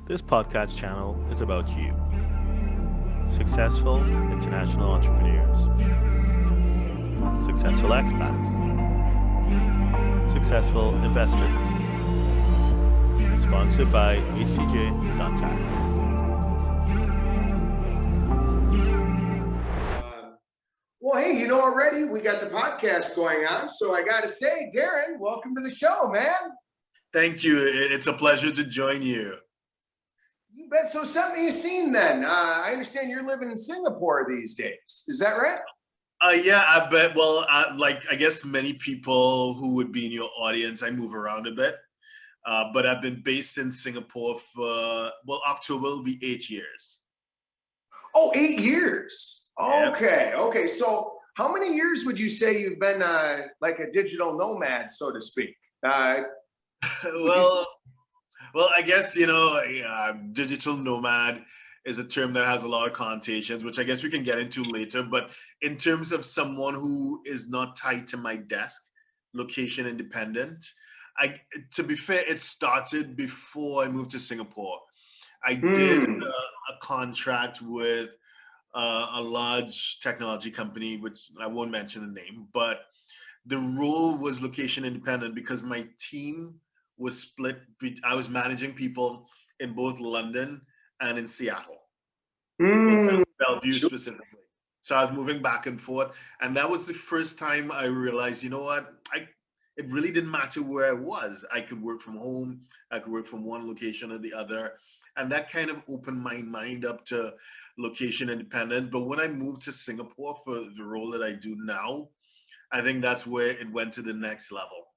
This podcast channel is about you, successful international entrepreneurs, successful expats, successful investors. Sponsored by HCJ.tax. Well, hey, already we got the podcast going on. So I got to say, Derren, welcome to the show, man. Thank you. It's a pleasure to join you. You bet. So something you've seen then. I understand you're living in Singapore these days. Is that right? Yeah, I bet. Well, I guess many people who would be in your audience, I move around a bit. But I've been based in Singapore for, October will be 8 years. Oh, 8 years. Okay. Yep. Okay. So how many years would you say you've been like a digital nomad, so to speak? Well, I guess, digital nomad is a term that has a lot of connotations, which I guess we can get into later. But in terms of someone who is not tied to my desk, location independent, to be fair, it started before I moved to Singapore. I did a contract with a large technology company, which I won't mention the name, but the role was location independent because my team was split. I was managing people in both London and in Seattle, Bellevue specifically. So I was moving back and forth. And that was the first time I realized, you know what, it really didn't matter where I was. I could work from home. I could work from one location or the other. And that kind of opened my mind up to location independent. But when I moved to Singapore for the role that I do now, I think that's where it went to the next level.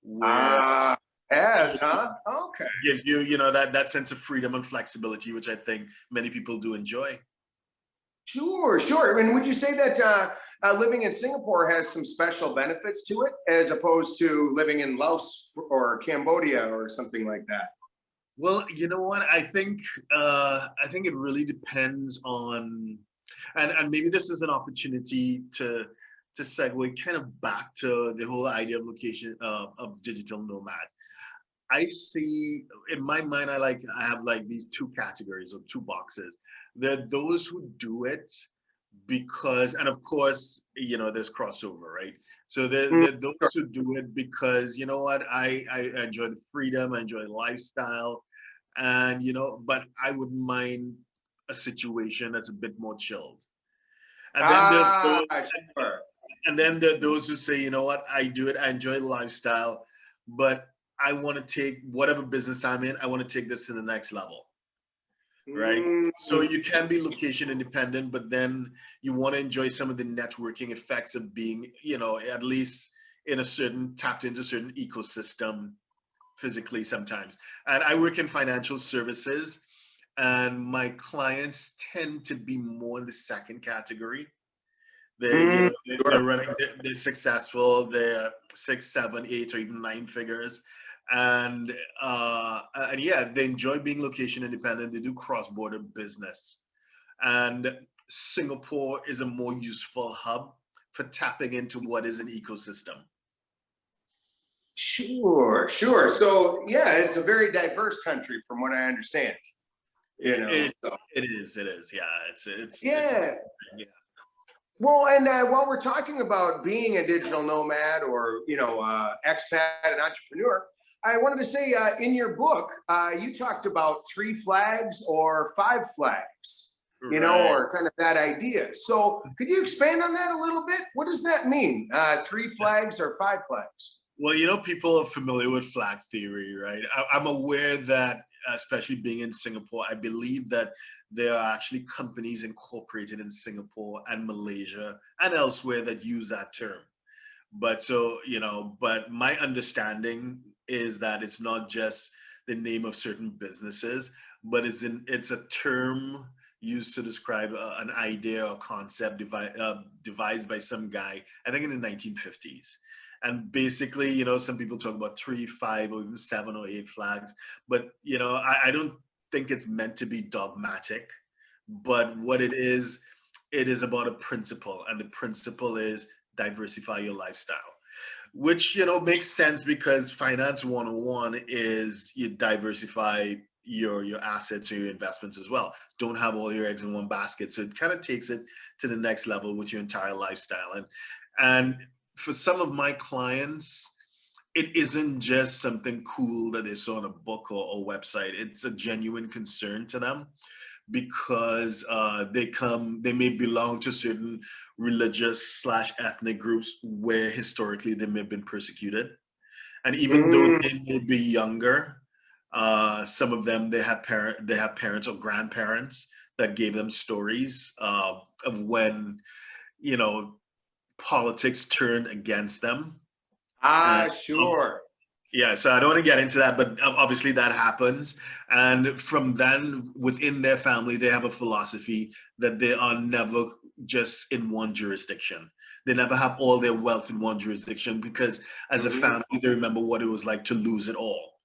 Where yes, huh? Okay. Gives you, that sense of freedom and flexibility, which I think many people do enjoy. Sure. And would you say that living in Singapore has some special benefits to it as opposed to living in Laos or Cambodia or something like that? Well, you know what? I think it really depends on, and maybe this is an opportunity to segue kind of back to the whole idea of location of digital nomad. I see in my mind, I have like these two categories or two boxes. There are those who do it because, and of course, there's crossover, right? So there are those who do it because, you know what, I enjoy the freedom, I enjoy the lifestyle, and, but I wouldn't mind a situation that's a bit more chilled. And then there are those who say, you know what, I do it, I enjoy the lifestyle, but I want to take whatever business I'm in, I want to take this to the next level. Right. So you can be location independent, but then you want to enjoy some of the networking effects of being, at least tapped into a certain ecosystem physically sometimes. And I work in financial services, and my clients tend to be more in the second category. They're successful, they're 6, 7, 8, or even 9 figures. And yeah, they enjoy being location independent. They do cross-border business, and Singapore is a more useful hub for tapping into what is an ecosystem. Sure. So yeah, it's a very diverse country from what I understand. It is. Yeah, it's yeah. Well, and while we're talking about being a digital nomad or expat and entrepreneur, I wanted to say in your book, you talked about 3 flags or 5 flags, or kind of that idea. So could you expand on that a little bit? What does that mean? 3 flags or 5 flags? Well, people are familiar with flag theory, right? I'm aware that, especially being in Singapore, I believe that there are actually companies incorporated in Singapore and Malaysia and elsewhere that use that term. But but my understanding is that it's not just the name of certain businesses, but it's a term used to describe an idea or concept devised by some guy, I think in the 1950s. And basically, some people talk about 3, 5, or even 7 or 8 flags, but I don't think it's meant to be dogmatic. But what it is about a principle, and the principle is diversify your lifestyle, which makes sense because finance 101 is you diversify your assets or your investments as well. Don't have all your eggs in one basket. So it kind of takes it to the next level with your entire lifestyle. And for some of my clients, it isn't just something cool that they saw on a book or website. It's a genuine concern to them because they may belong to certain religious/ethnic groups where historically they may have been persecuted. And even though Mm. they may be younger, some of them they have parents or grandparents that gave them stories of when you know politics turned against them. And Sure. yeah, so I don't want to get into that, but obviously that happens. And from then, within their family, they have a philosophy that they are never just in one jurisdiction. They never have all their wealth in one jurisdiction because as a Mhm. family, they remember what it was like to lose it all.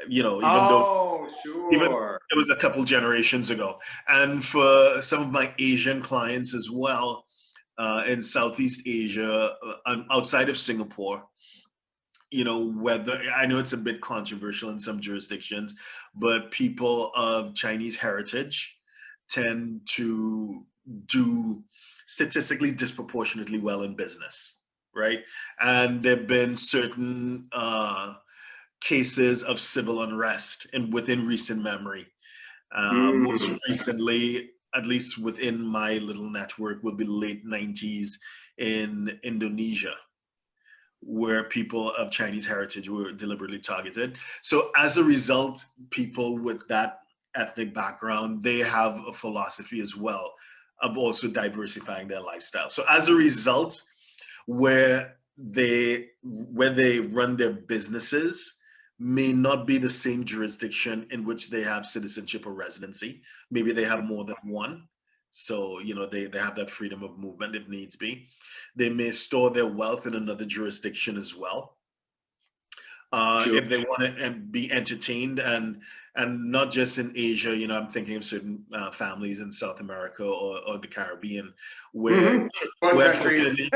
Even though Oh, even sure. it was a couple generations ago. And for some of my Asian clients as well, in Southeast Asia, outside of Singapore, whether I know it's a bit controversial in some jurisdictions, but people of Chinese heritage tend to do statistically disproportionately well in business, right? And there have been certain cases of civil unrest within recent memory. Most Mm. recently, at least within my little network, would be late 90s in Indonesia, where people of Chinese heritage were deliberately targeted. So as a result, people with that ethnic background, they have a philosophy as well of also diversifying their lifestyle. So as a result, where they run their businesses may not be the same jurisdiction in which they have citizenship or residency. Maybe they have more than one. So, they have that freedom of movement if needs be. They may store their wealth in another jurisdiction as well. Sure. If they want to be entertained and not just in Asia, I'm thinking of certain families in South America or the Caribbean where, Mhm. One where country.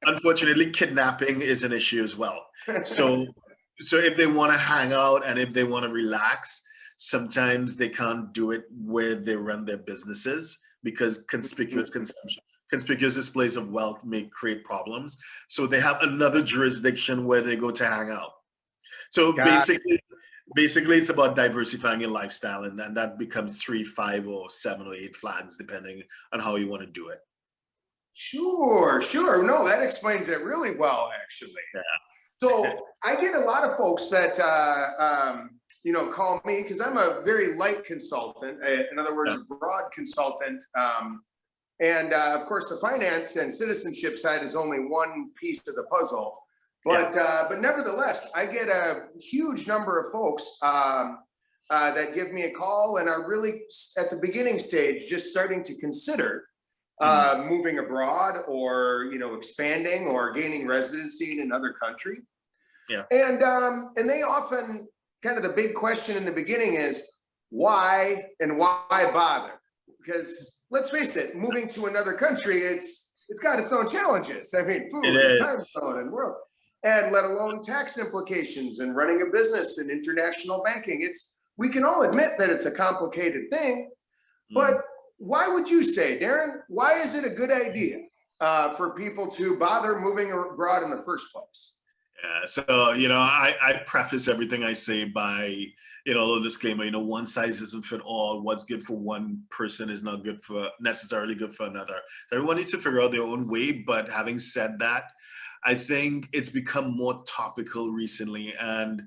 unfortunately kidnapping is an issue as well. So if they want to hang out and if they want to relax, sometimes they can't do it where they run their businesses because conspicuous displays of wealth may create problems. So they have another jurisdiction where they go to hang out. So Got it. basically it's about diversifying your lifestyle, and that becomes 3, 5, or 7 or 8 flags depending on how you want to do it. Sure, sure. No, that explains it really well, actually. So I get a lot of folks that call me because I'm a very light consultant. In other words, Yeah. a broad consultant. And of course, the finance and citizenship side is only one piece of the puzzle. But nevertheless, I get a huge number of folks that give me a call and are really at the beginning stage, just starting to consider moving abroad or expanding or gaining residency in another country. Yeah. And they often, kind of the big question in the beginning is why bother? Because let's face it, moving to another country, it's got its own challenges. I mean, food and time zone and world, and let alone tax implications and running a business and international banking. We can all admit that it's a complicated thing, but why would you say, Derren, why is it a good idea for people to bother moving abroad in the first place? Yeah, so I preface everything I say by a little disclaimer. One size doesn't fit all. What's good for one person is not necessarily good for another. So everyone needs to figure out their own way. But having said that, I think it's become more topical recently, and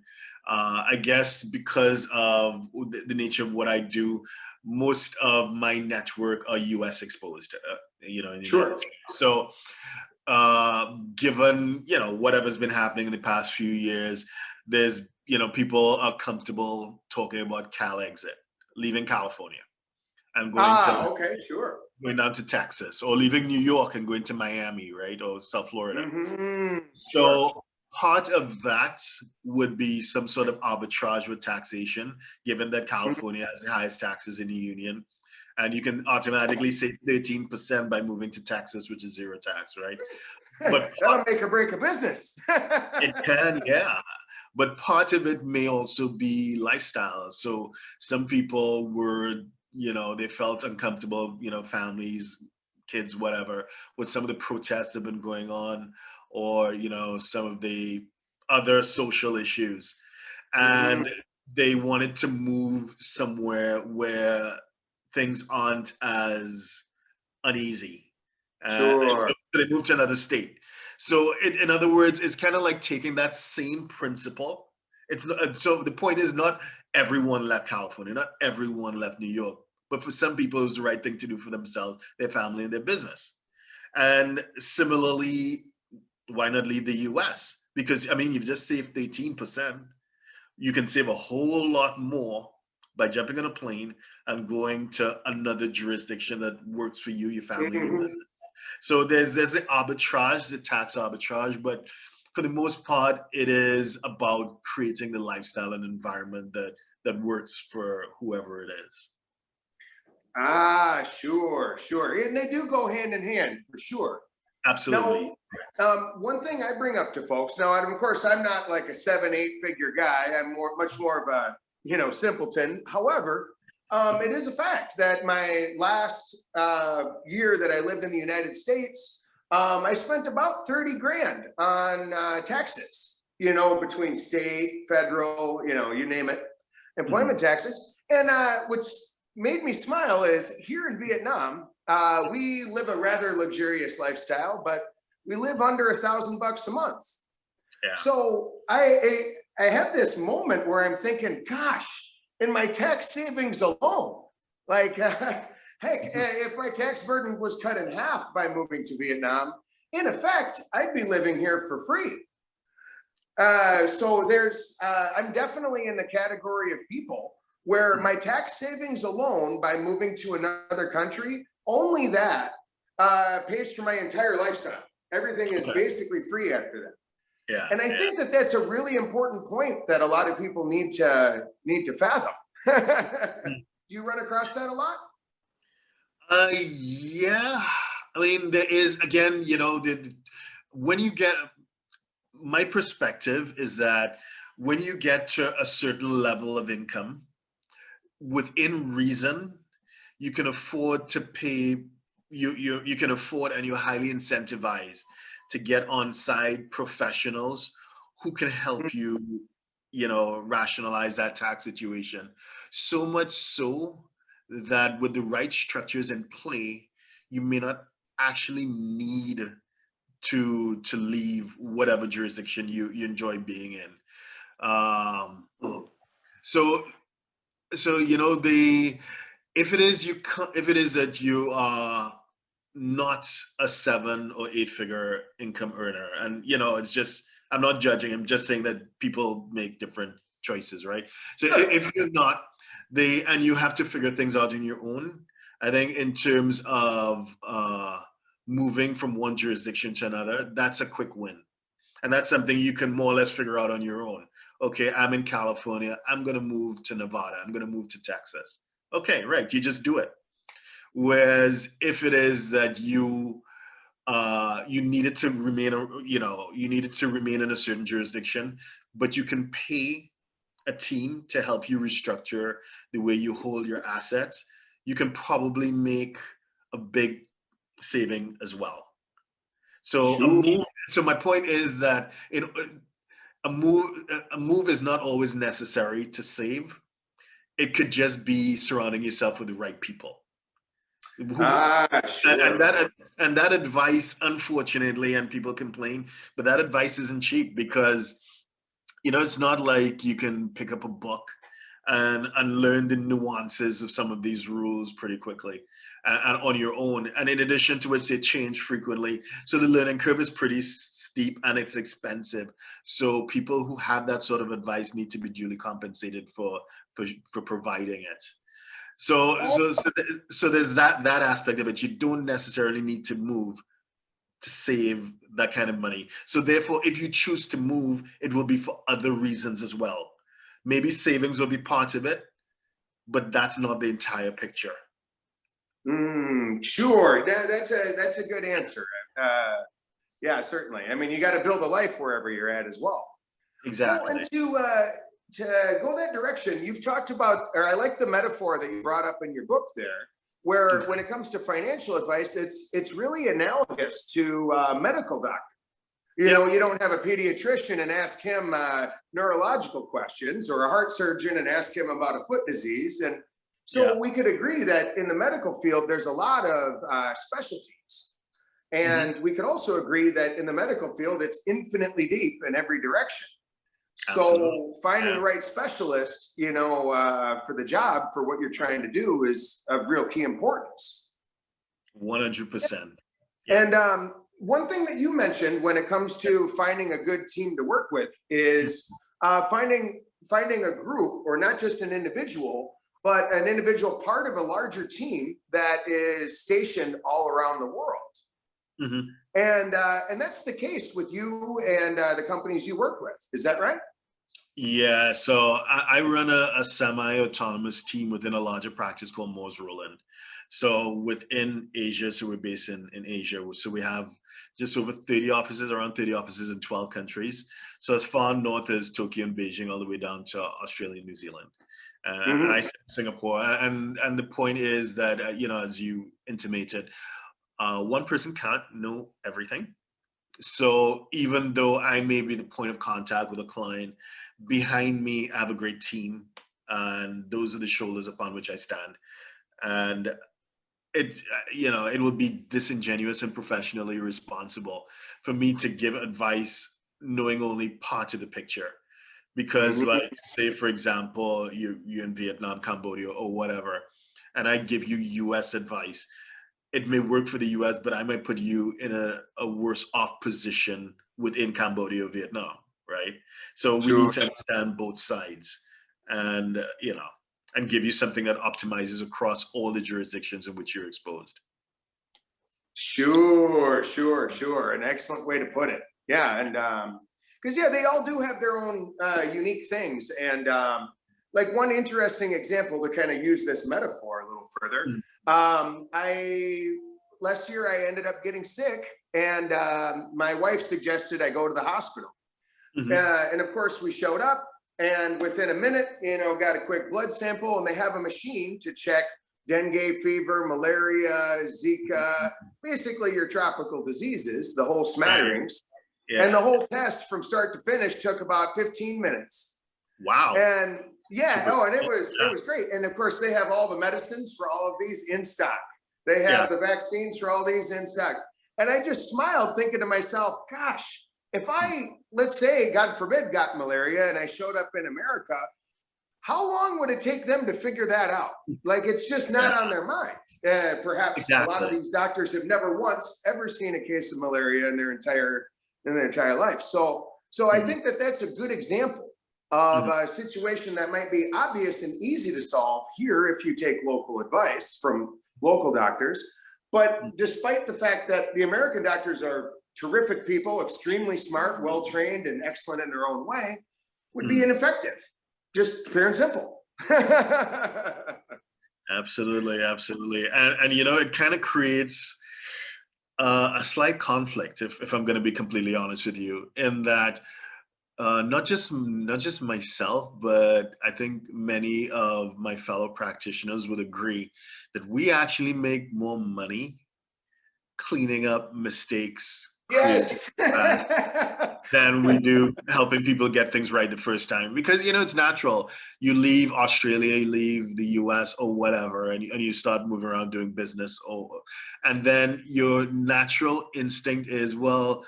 I guess because of the nature of what I do, most of my network are U.S. exposed. In the United States. So given whatever's been happening in the past few years, there's people are comfortable talking about Cal exit, leaving California and going down to Texas, or leaving New York and going to Miami, right, or South Florida. So part of that would be some sort of arbitrage with taxation, given that California has the highest taxes in the union. And you can automatically save 13% by moving to Texas, which is zero tax, right? But that'll make or break a business. It can, yeah. but part of it may also be lifestyle. So some people were, they felt uncomfortable, families, kids, whatever, with some of the protests that have been going on, or, some of the other social issues. And they wanted to move somewhere where things aren't as uneasy. And so Sure. they moved to another state. So in other words, it's kind of like taking that same principle. It's not, so the point is not everyone left California, not everyone left New York, but for some people, it was the right thing to do for themselves, their family, and their business. And similarly, why not leave the US? Because, I mean, you've just saved 18%. You can save a whole lot more by jumping on a plane and going to another jurisdiction that works for you, your family, and your Mhm. business. So there's the arbitrage, the tax arbitrage, but for the most part, it is about creating the lifestyle and environment that works for whoever it is. Ah, sure, sure. And they do go hand in hand for sure. Absolutely. Now, one thing I bring up to folks now, and of course, I'm not like a 7, 8 figure guy. I'm much more of a, simpleton. However, it is a fact that my last year that I lived in the United States, I spent about 30 grand on taxes, between state, federal, you name it, employment taxes. And what's made me smile is here in Vietnam, we live a rather luxurious lifestyle, but we live under $1,000 a month. Yeah. So I had this moment where I'm thinking, gosh, in my tax savings alone, like, heck, if my tax burden was cut in half by moving to Vietnam, in effect, I'd be living here for free. So I'm definitely in the category of people where my tax savings alone by moving to another country, only that pays for my entire lifestyle. Everything is basically free after that. Yeah. And I think that that's a really important point that a lot of people need to fathom. Do you run across that a lot? Yeah. I mean, there is, again, when you get, my perspective is that when you get to a certain level of income, within reason, you can afford to pay, you can afford, and you're highly incentivized to get on-site professionals who can help you, rationalize that tax situation. So much so that with the right structures in play, you may not actually need to leave whatever jurisdiction you enjoy being in. So the if it is if it is that you are not a 7 or 8 figure income earner, and it's just, I'm not judging, I'm just saying that people make different choices, right? So if you're not, and you have to figure things out on your own, I think in terms of moving from one jurisdiction to another, that's a quick win. And that's something you can more or less figure out on your own. Okay, I'm in California, I'm going to move to Nevada, I'm going to move to Texas. Okay, right, you just do it. Whereas if it is that you needed to remain, you needed to remain in a certain jurisdiction, but you can pay a team to help you restructure the way you hold your assets, you can probably make a big saving as well. So Sure. so my point is that a move is not always necessary to save. It could just be surrounding yourself with the right people. Sure. And that advice, unfortunately, and people complain, but that advice isn't cheap because it's not like you can pick up a book and learn the nuances of some of these rules pretty quickly and on your own. And in addition to which, they change frequently. So the learning curve is pretty steep and it's expensive. So people who have that sort of advice need to be duly compensated for providing it. So there's that aspect of it. You don't necessarily need to move to save that kind of money. So therefore, if you choose to move, it will be for other reasons as well. Maybe savings will be part of it, but that's not the entire picture. Sure. That's a good answer. Yeah, certainly. I mean, you got to build a life wherever you're at as well. Exactly. Well, and to go that direction, you've talked about, or I like the metaphor that you brought up in your book there, where when it comes to financial advice, it's really analogous to a medical doctor. You know, you don't have a pediatrician and ask him neurological questions, or a heart surgeon and ask him about a foot disease. And so we could agree that in the medical field, there's a lot of specialties. And we could also agree that in the medical field, it's infinitely deep in every direction. So finding the right specialist, you know, for the job, for what you're trying to do is of real key importance. 100%. And one thing that you mentioned when it comes to finding a good team to work with is finding a group, or not just an individual, but an individual part of a larger team that is stationed all around the world. And that's the case with you and the companies you work with. Is that right? Yeah, so I run a semi-autonomous team within a larger practice called Moores Rowland. So within Asia, so we're based in Asia. So we have just over 30 offices, around 30 offices in 12 countries. So as far north as Tokyo and Beijing, all the way down to Australia and New Zealand. And I said Singapore. And the point is that, you know, as you intimated, one person can't know everything. So even though I may be the point of contact with a client, behind me, I have a great team, and those are the shoulders upon which I stand. And it, you know, it would be disingenuous and professionally irresponsible for me to give advice knowing only part of the picture. Because, like, say, for example, you're in Vietnam, Cambodia, or whatever, and I give you US advice. It may work for the US, but I might put you in a worse off position within Cambodia or Vietnam, right? So we need to understand both sides, and, you know, and give you something that optimizes across all the jurisdictions in which you're exposed. Sure. An excellent way to put it. Yeah. And because, they all do have their own unique things. And like one interesting example to kind of use this metaphor a little further, last year I ended up getting sick, and my wife suggested I go to the hospital. And of course we showed up, and within a minute, you know, got a quick blood sample, and they have a machine to check dengue fever, malaria, Zika, basically your tropical diseases, the whole smatterings. And the whole test from start to finish took about 15 minutes. Wow. And and it was great. And of course they have all the medicines for all of these in stock. They have the vaccines for all these in stock. And I just smiled thinking to myself, gosh, if I, let's say, God forbid, got malaria and I showed up in America, how long would it take them to figure that out? Like, it's just not on their mind. Perhaps a lot of these doctors have never once ever seen a case of malaria in their entire life. So I think that that's a good example of a situation that might be obvious and easy to solve here if you take local advice from local doctors. But despite the fact that the American doctors are terrific people, extremely smart, well-trained, and excellent in their own way, would be ineffective. Just pure and simple. Absolutely. And you know, it kind of creates a slight conflict, if I'm going to be completely honest with you, in that not just myself, but I think many of my fellow practitioners would agree that we actually make more money cleaning up mistakes than we do helping people get things right the first time. Because, you know, it's natural. You leave Australia, you leave the US or whatever, and you start moving around doing business, and then your natural instinct is, well,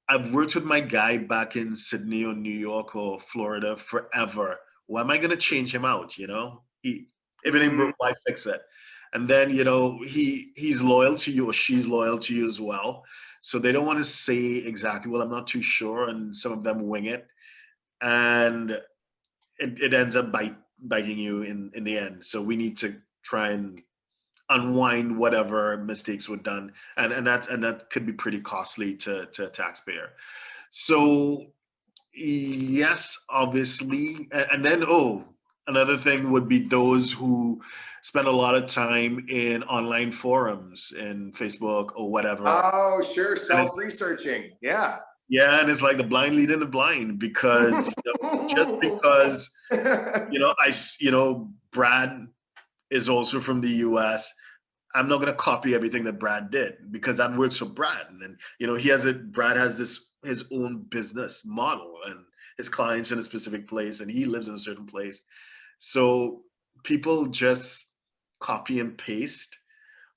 I've worked with my guy back in Sydney or New York or Florida forever. Why am I going to change him out? You know, if it ain't broke, why fix it? And then, you know, he's loyal to you, or she's loyal to you as well. So they don't want to say exactly, well, I'm not too sure. And some of them wing it. And it ends up biting you in the end. So we need to try and unwind whatever mistakes were done. And that could be pretty costly to a taxpayer. So yes, obviously. And then, another thing would be those who spend a lot of time in online forums in Facebook or whatever. Oh, sure. Self-researching. Yeah. Yeah, and it's like the blind leading the blind because just because Brad is also from the U.S. I'm not going to copy everything that Brad did because that works for Brad. And then, Brad has his own business model and his clients in a specific place and he lives in a certain place. So people just copy and paste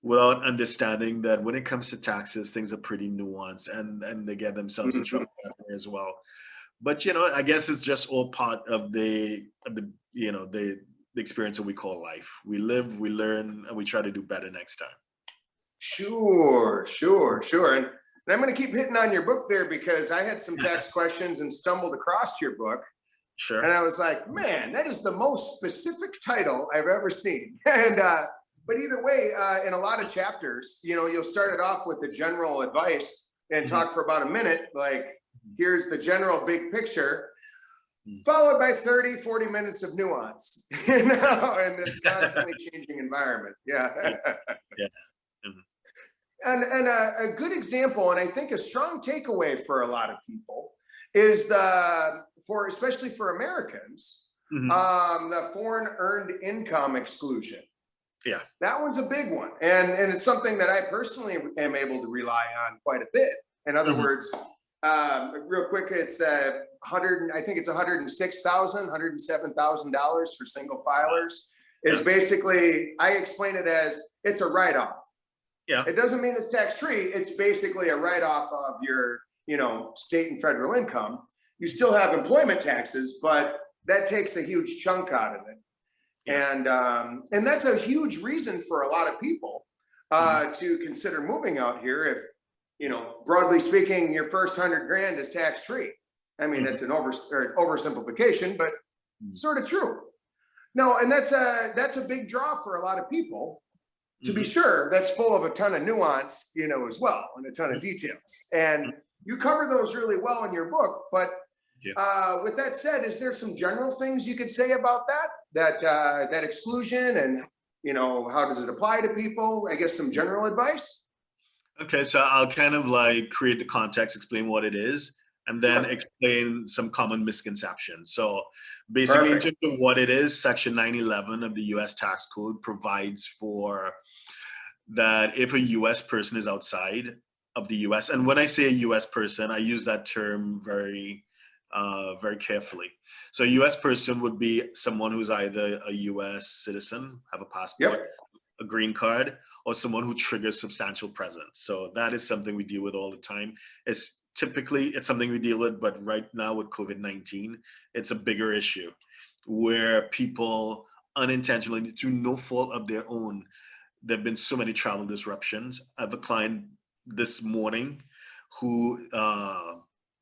without understanding that when it comes to taxes, things are pretty nuanced and they get themselves in trouble that way as well. But, I guess it's just all part of the experience that we call life. We live, we learn, and we try to do better next time. Sure. And I'm going to keep hitting on your book there because I had some tax questions and stumbled across your book. Sure. And I was like, man, that is the most specific title I've ever seen. And but either way, in a lot of chapters, you'll start it off with the general advice and talk for about a minute, like, here's the general big picture, followed by 30, 40 minutes of nuance, in this constantly changing environment. Yeah. And a good example, and I think a strong takeaway for a lot of people is especially for Americans, the foreign earned income exclusion. Yeah, that one's a big one, and it's something that I personally am able to rely on quite a bit. In other words, real quick, it's I think it's $106,000, $107,000 for single filers. Is basically, I explain it as it's a write-off. Yeah, it doesn't mean it's tax-free. It's basically a write-off of your state and federal income. You still have employment taxes, but that takes a huge chunk out of it. And that's a huge reason for a lot of people to consider moving out here. If, broadly speaking, your first 100 grand is tax free. I mean, it's an oversimplification, but sort of true. No, and that's a big draw for a lot of people. To be sure, that's full of a ton of nuance, as well, and a ton of details. And you cover those really well in your book, but with that said, is there some general things you could say about that exclusion, and how does it apply to people? I guess some general advice. Okay, so I'll kind of like create the context, explain what it is, and then explain some common misconceptions. So basically, in terms of what it is, Section 911 of the U.S. Tax Code provides for that if a U.S. person is outside of the U.S., and when I say a U.S. person, I use that term very carefully. So a U.S. person would be someone who's either a U.S. citizen, have a passport, a green card, or someone who triggers substantial presence. So that is something we deal with all the time. It's something we deal with, but right now with COVID-19, it's a bigger issue where people unintentionally, through no fault of their own, there've been so many travel disruptions. I have a client this morning who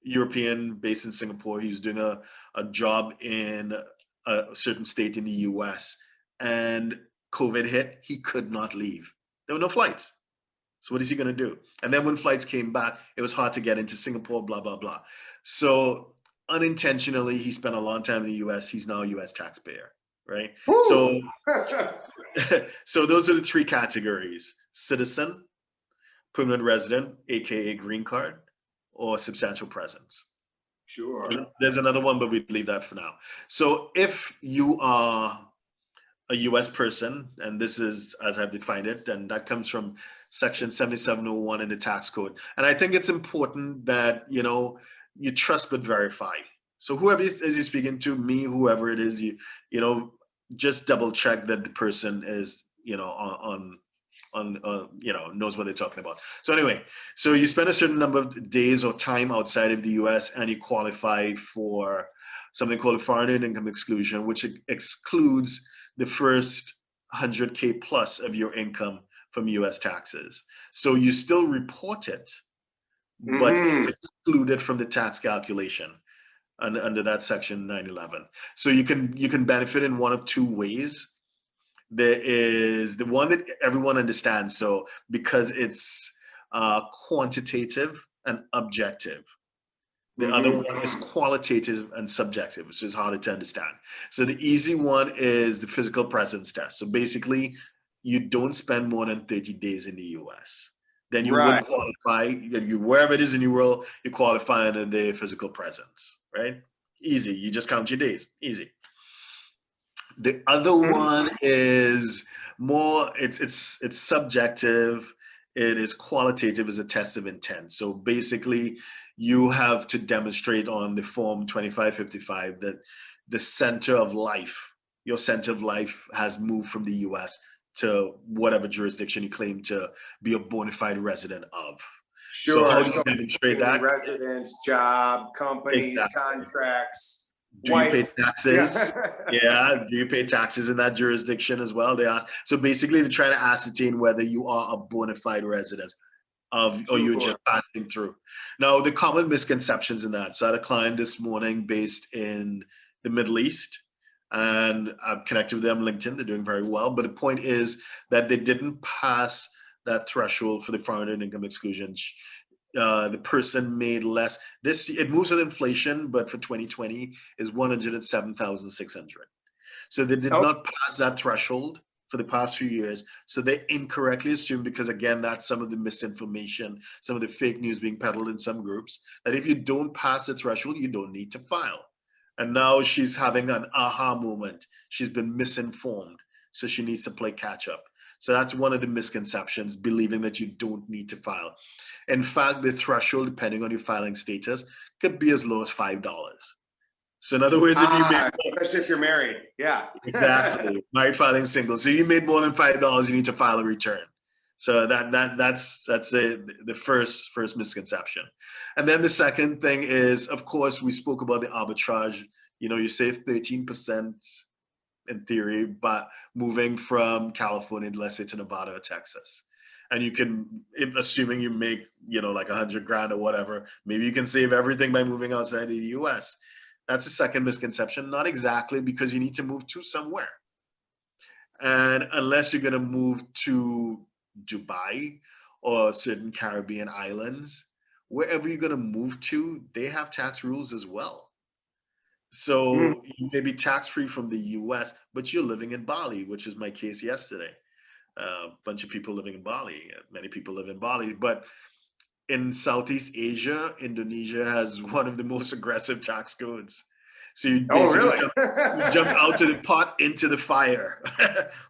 European based in Singapore. He was doing a job in a certain state in the US, and COVID hit. He could not leave. There were no flights. So what is he going to do? And then when flights came back, it was hard to get into Singapore, blah, blah, blah. So unintentionally, he spent a long time in the US. He's now a US taxpayer, right? So, so those are the three categories: citizen, permanent resident, AKA green card, or substantial presence. Sure. There's another one, but we leave that for now. So if you are a US person, and this is as I've defined it, and that comes from Section 7701 in the tax code. And I think it's important that, you trust but verify. So whoever is speaking to, me, whoever it is, just double check that the person is, knows what they're talking about. So anyway, so you spend a certain number of days or time outside of the US and you qualify for something called a foreign earned income exclusion, which excludes the first 100K plus of your income from US taxes. So you still report it, but it's excluded from the tax calculation under that Section 911. So you can benefit in one of two ways. There is the one that everyone understands. So because it's quantitative and objective. The other one is qualitative and subjective, which is harder to understand. So the easy one is the physical presence test. So basically, you don't spend more than 30 days in the US. then you would qualify. You wherever it is in your world, you qualify under the physical presence, right? Easy. You just count your days. Easy. The other one is more. It's subjective. It is qualitative as a test of intent. So basically, you have to demonstrate on the form 2555 that the center of life, your center of life, has moved from the U.S. to whatever jurisdiction you claim to be a bona fide resident of. Sure. So how do you demonstrate that? Residence, job, companies, Exactly. contracts. Do you pay taxes? Yeah. Do you pay taxes in that jurisdiction as well? They ask. So basically, they're trying to ascertain whether you are a bona fide resident of, or you're just passing through. Now, the common misconceptions in that. So I had a client this morning based in the Middle East, and I've connected with them on LinkedIn. They're doing very well. But the point is that they didn't pass that threshold for the foreign income exclusion. The person made less. It moves with inflation, but for 2020 is 107,600. So they did not pass that threshold for the past few years. So they incorrectly assumed, because again, that's some of the misinformation, some of the fake news being peddled in some groups, that if you don't pass the threshold, you don't need to file. And now she's having an aha moment. She's been misinformed, so she needs to play catch up. So that's one of the misconceptions, believing that you don't need to file. In fact, the threshold, depending on your filing status, could be as low as $5. So in other words, if you made, especially if you're married, yeah, exactly, married, filing, single. So you made more than $5, you need to file a return. So that's the first misconception. And then the second thing is, of course, we spoke about the arbitrage. You know, you save 13%. In theory, but moving from California, let's say, to Nevada or Texas. And you can, assuming you make, like $100,000 or whatever, maybe you can save everything by moving outside of the US. That's a second misconception. Not exactly, because you need to move to somewhere. And unless you're going to move to Dubai or certain Caribbean islands, wherever you're going to move to, they have tax rules as well. So you may be tax-free from the US, but you're living in Bali, which is my case yesterday. A bunch of people living in Bali. Many people live in Bali. But in Southeast Asia, Indonesia has one of the most aggressive tax codes. So you basically you jump out to the pot, into the fire.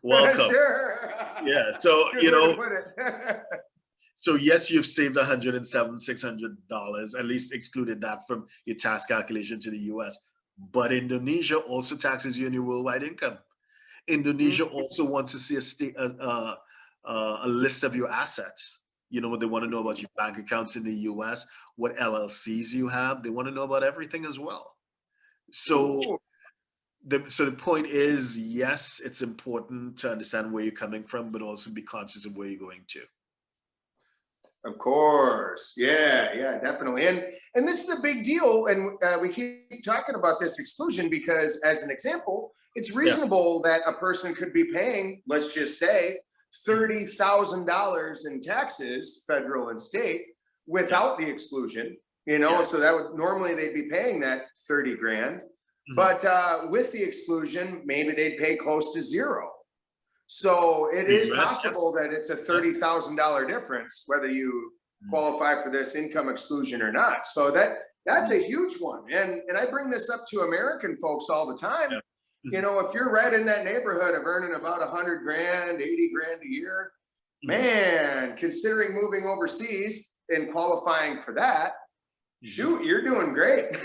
Welcome. Sure. Yeah. So, Good so yes, you've saved $107,600, at least excluded that from your tax calculation to the US. But Indonesia also taxes you on your worldwide income. Indonesia also wants to see a list of your assets. They want to know about your bank accounts in the US, what LLCs you have. They want to know about everything as well. So the point is, yes, it's important to understand where you're coming from, but also be conscious of where you're going to. Of course. Yeah, definitely. And this is a big deal. And we keep talking about this exclusion because, as an example, it's reasonable that a person could be paying, let's just say, $30,000 in taxes, federal and state, without the exclusion, so that would normally they'd be paying that 30 grand. But with the exclusion, maybe they'd pay close to zero. So it is possible that it's a $30,000 difference, whether you qualify for this income exclusion or not. So that's a huge one. And I bring this up to American folks all the time. If you're right in that neighborhood of earning about 100 grand, 80 grand a year, man, considering moving overseas and qualifying for that, shoot, you're doing great.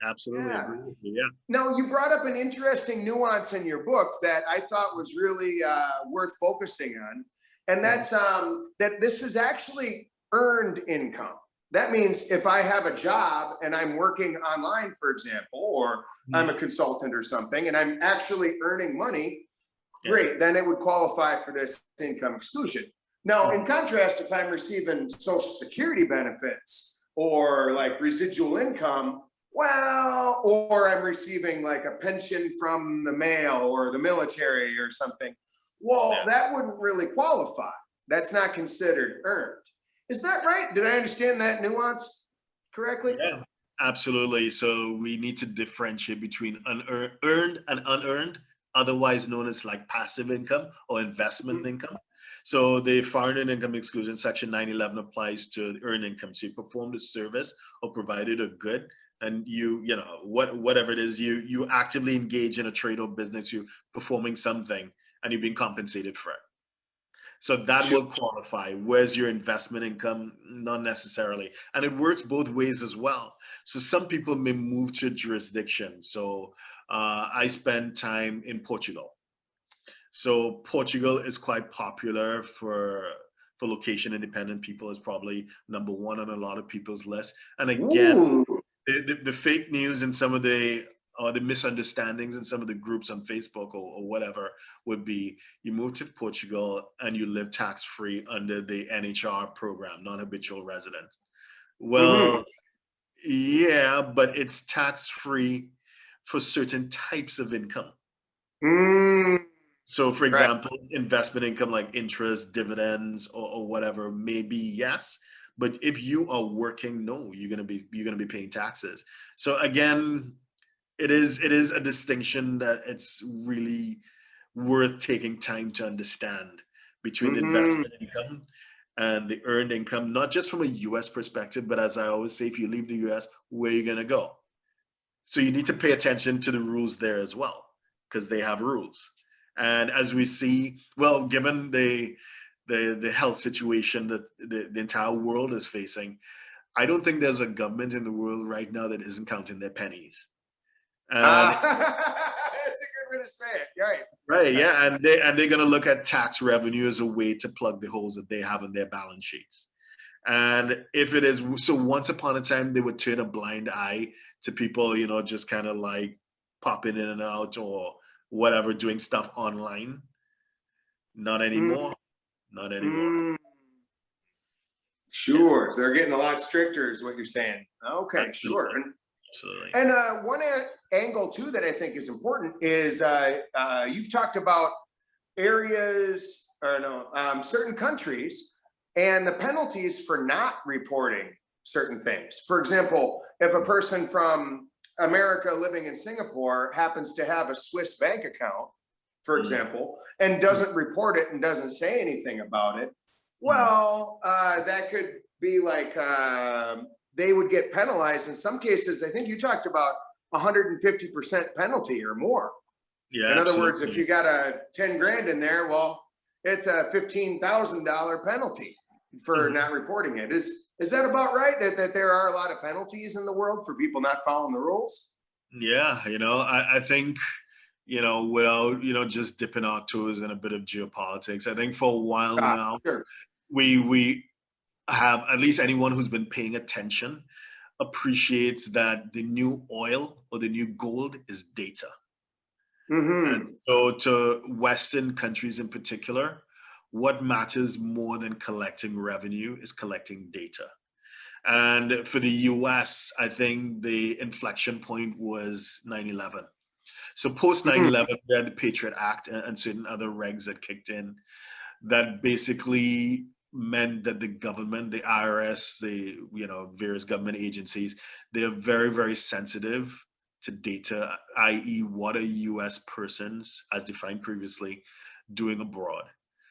Absolutely. Yeah. Now, you brought up an interesting nuance in your book that I thought was really worth focusing on. And that's that this is actually earned income. That means if I have a job and I'm working online, for example, or I'm a consultant or something, and I'm actually earning money, great, then it would qualify for this income exclusion. Now, in contrast, if I'm receiving Social Security benefits or like residual income, well, or I'm receiving like a pension from the mail or the military or something, well, that wouldn't really qualify. That's not considered earned. Is that right? Did I understand that nuance correctly? Yeah, absolutely. So we need to differentiate between earned and unearned, otherwise known as like passive income or investment income. So the foreign earned income exclusion section 911 applies to earned income. So you performed a service or provided a good, and you know, whatever it is, you actively engage in a trade or business, you performing something and you're being compensated for it. So that Sure. will qualify. Where's your investment income? Not necessarily. And it works both ways as well. So some people may move to a jurisdiction. So I spend time in Portugal. So Portugal is quite popular for location independent people. Is probably number one on a lot of people's list. And again, Ooh. the fake news and some of the misunderstandings in some of the groups on Facebook or whatever would be you move to Portugal and you live tax free under the NHR program, non-habitual resident. Mm-hmm. Well, yeah, but it's tax free for certain types of income. Mm, So, for right. example, investment income like interest, dividends, or whatever, maybe yes. But if you are working, no, you're gonna be paying taxes. So again, it is a distinction that it's really worth taking time to understand between the Mm-hmm. investment income and the earned income, not just from a US perspective, but as I always say, if you leave the US, where are you gonna go? So you need to pay attention to the rules there as well, because they have rules. And as we see, well, given the health situation that the entire world is facing, I don't think there's a government in the world right now that isn't counting their pennies. And That's a good way to say it. Right. right, yeah, and they're gonna look at tax revenue as a way to plug the holes that they have in their balance sheets. And if it is, so once upon a time, they would turn a blind eye to people, just kind of like popping in and out or whatever, doing stuff online. Not Mm, anymore. Not anymore. mm. Yeah, Sure. So they're getting a lot stricter, is what you're saying. Okay, sure. absolutely. Absolutely. And one angle too that I think is important is you've talked about areas or no certain countries and the penalties for not reporting certain things. For example, if a person from America living in Singapore happens to have a Swiss bank account, for Mm, example, and doesn't report it and doesn't say anything about it, mm. well, that could be like they would get penalized in some cases. I think you talked about 150% penalty or more. Yeah, In other words, if absolutely. you got a 10 grand in there, well, it's a $15,000 penalty for Mhm. not reporting it. Is that about right? That there are a lot of penalties in the world for people not following the rules? Yeah, I think, without, just dipping our toes in a bit of geopolitics, I think for a while Ah, now, sure. we have, at least anyone who's been paying attention appreciates that the new oil or the new gold is data. And Mm-hmm. so to Western countries in particular, what matters more than collecting revenue is collecting data. And for the US, I think the inflection point was 9/11. So post Mm-hmm. 9/11, we had the Patriot Act and certain other regs that kicked in that basically meant that the government, the IRS, the various government agencies, they are very, very sensitive to data, i.e., what are U.S. persons, as defined previously, doing abroad.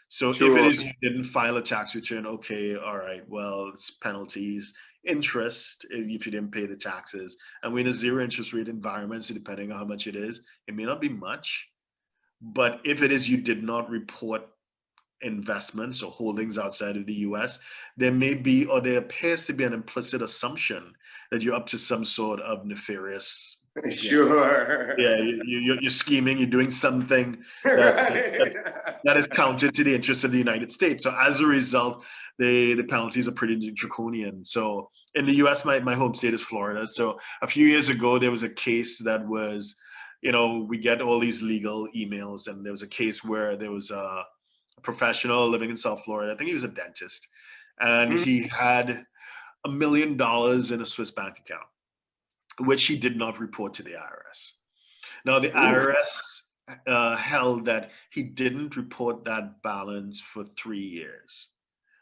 So if it Sure. is you didn't file a tax return, okay, all right, well, it's penalties, interest if you didn't pay the taxes, and we're in a zero interest rate environment, so depending on how much it is, it may not be much. But if it is you did not report investments or holdings outside of the US, there may be, or there appears to be an implicit assumption that you're up to some sort of nefarious, you know, yeah, Sure. you're scheming, you're doing something that's, that, Right. that's, that is counter to the interests of the United States. So as a result, the penalties are pretty draconian. So in the US, my home state is Florida. So a few years ago, there was a case that was, we get all these legal emails, and there was a case where there was a professional living in South Florida. I think he was a dentist, and Mm, he had $1 million in a Swiss bank account, which he did not report to the IRS. Now, the oof. IRS held that he didn't report that balance for 3 years.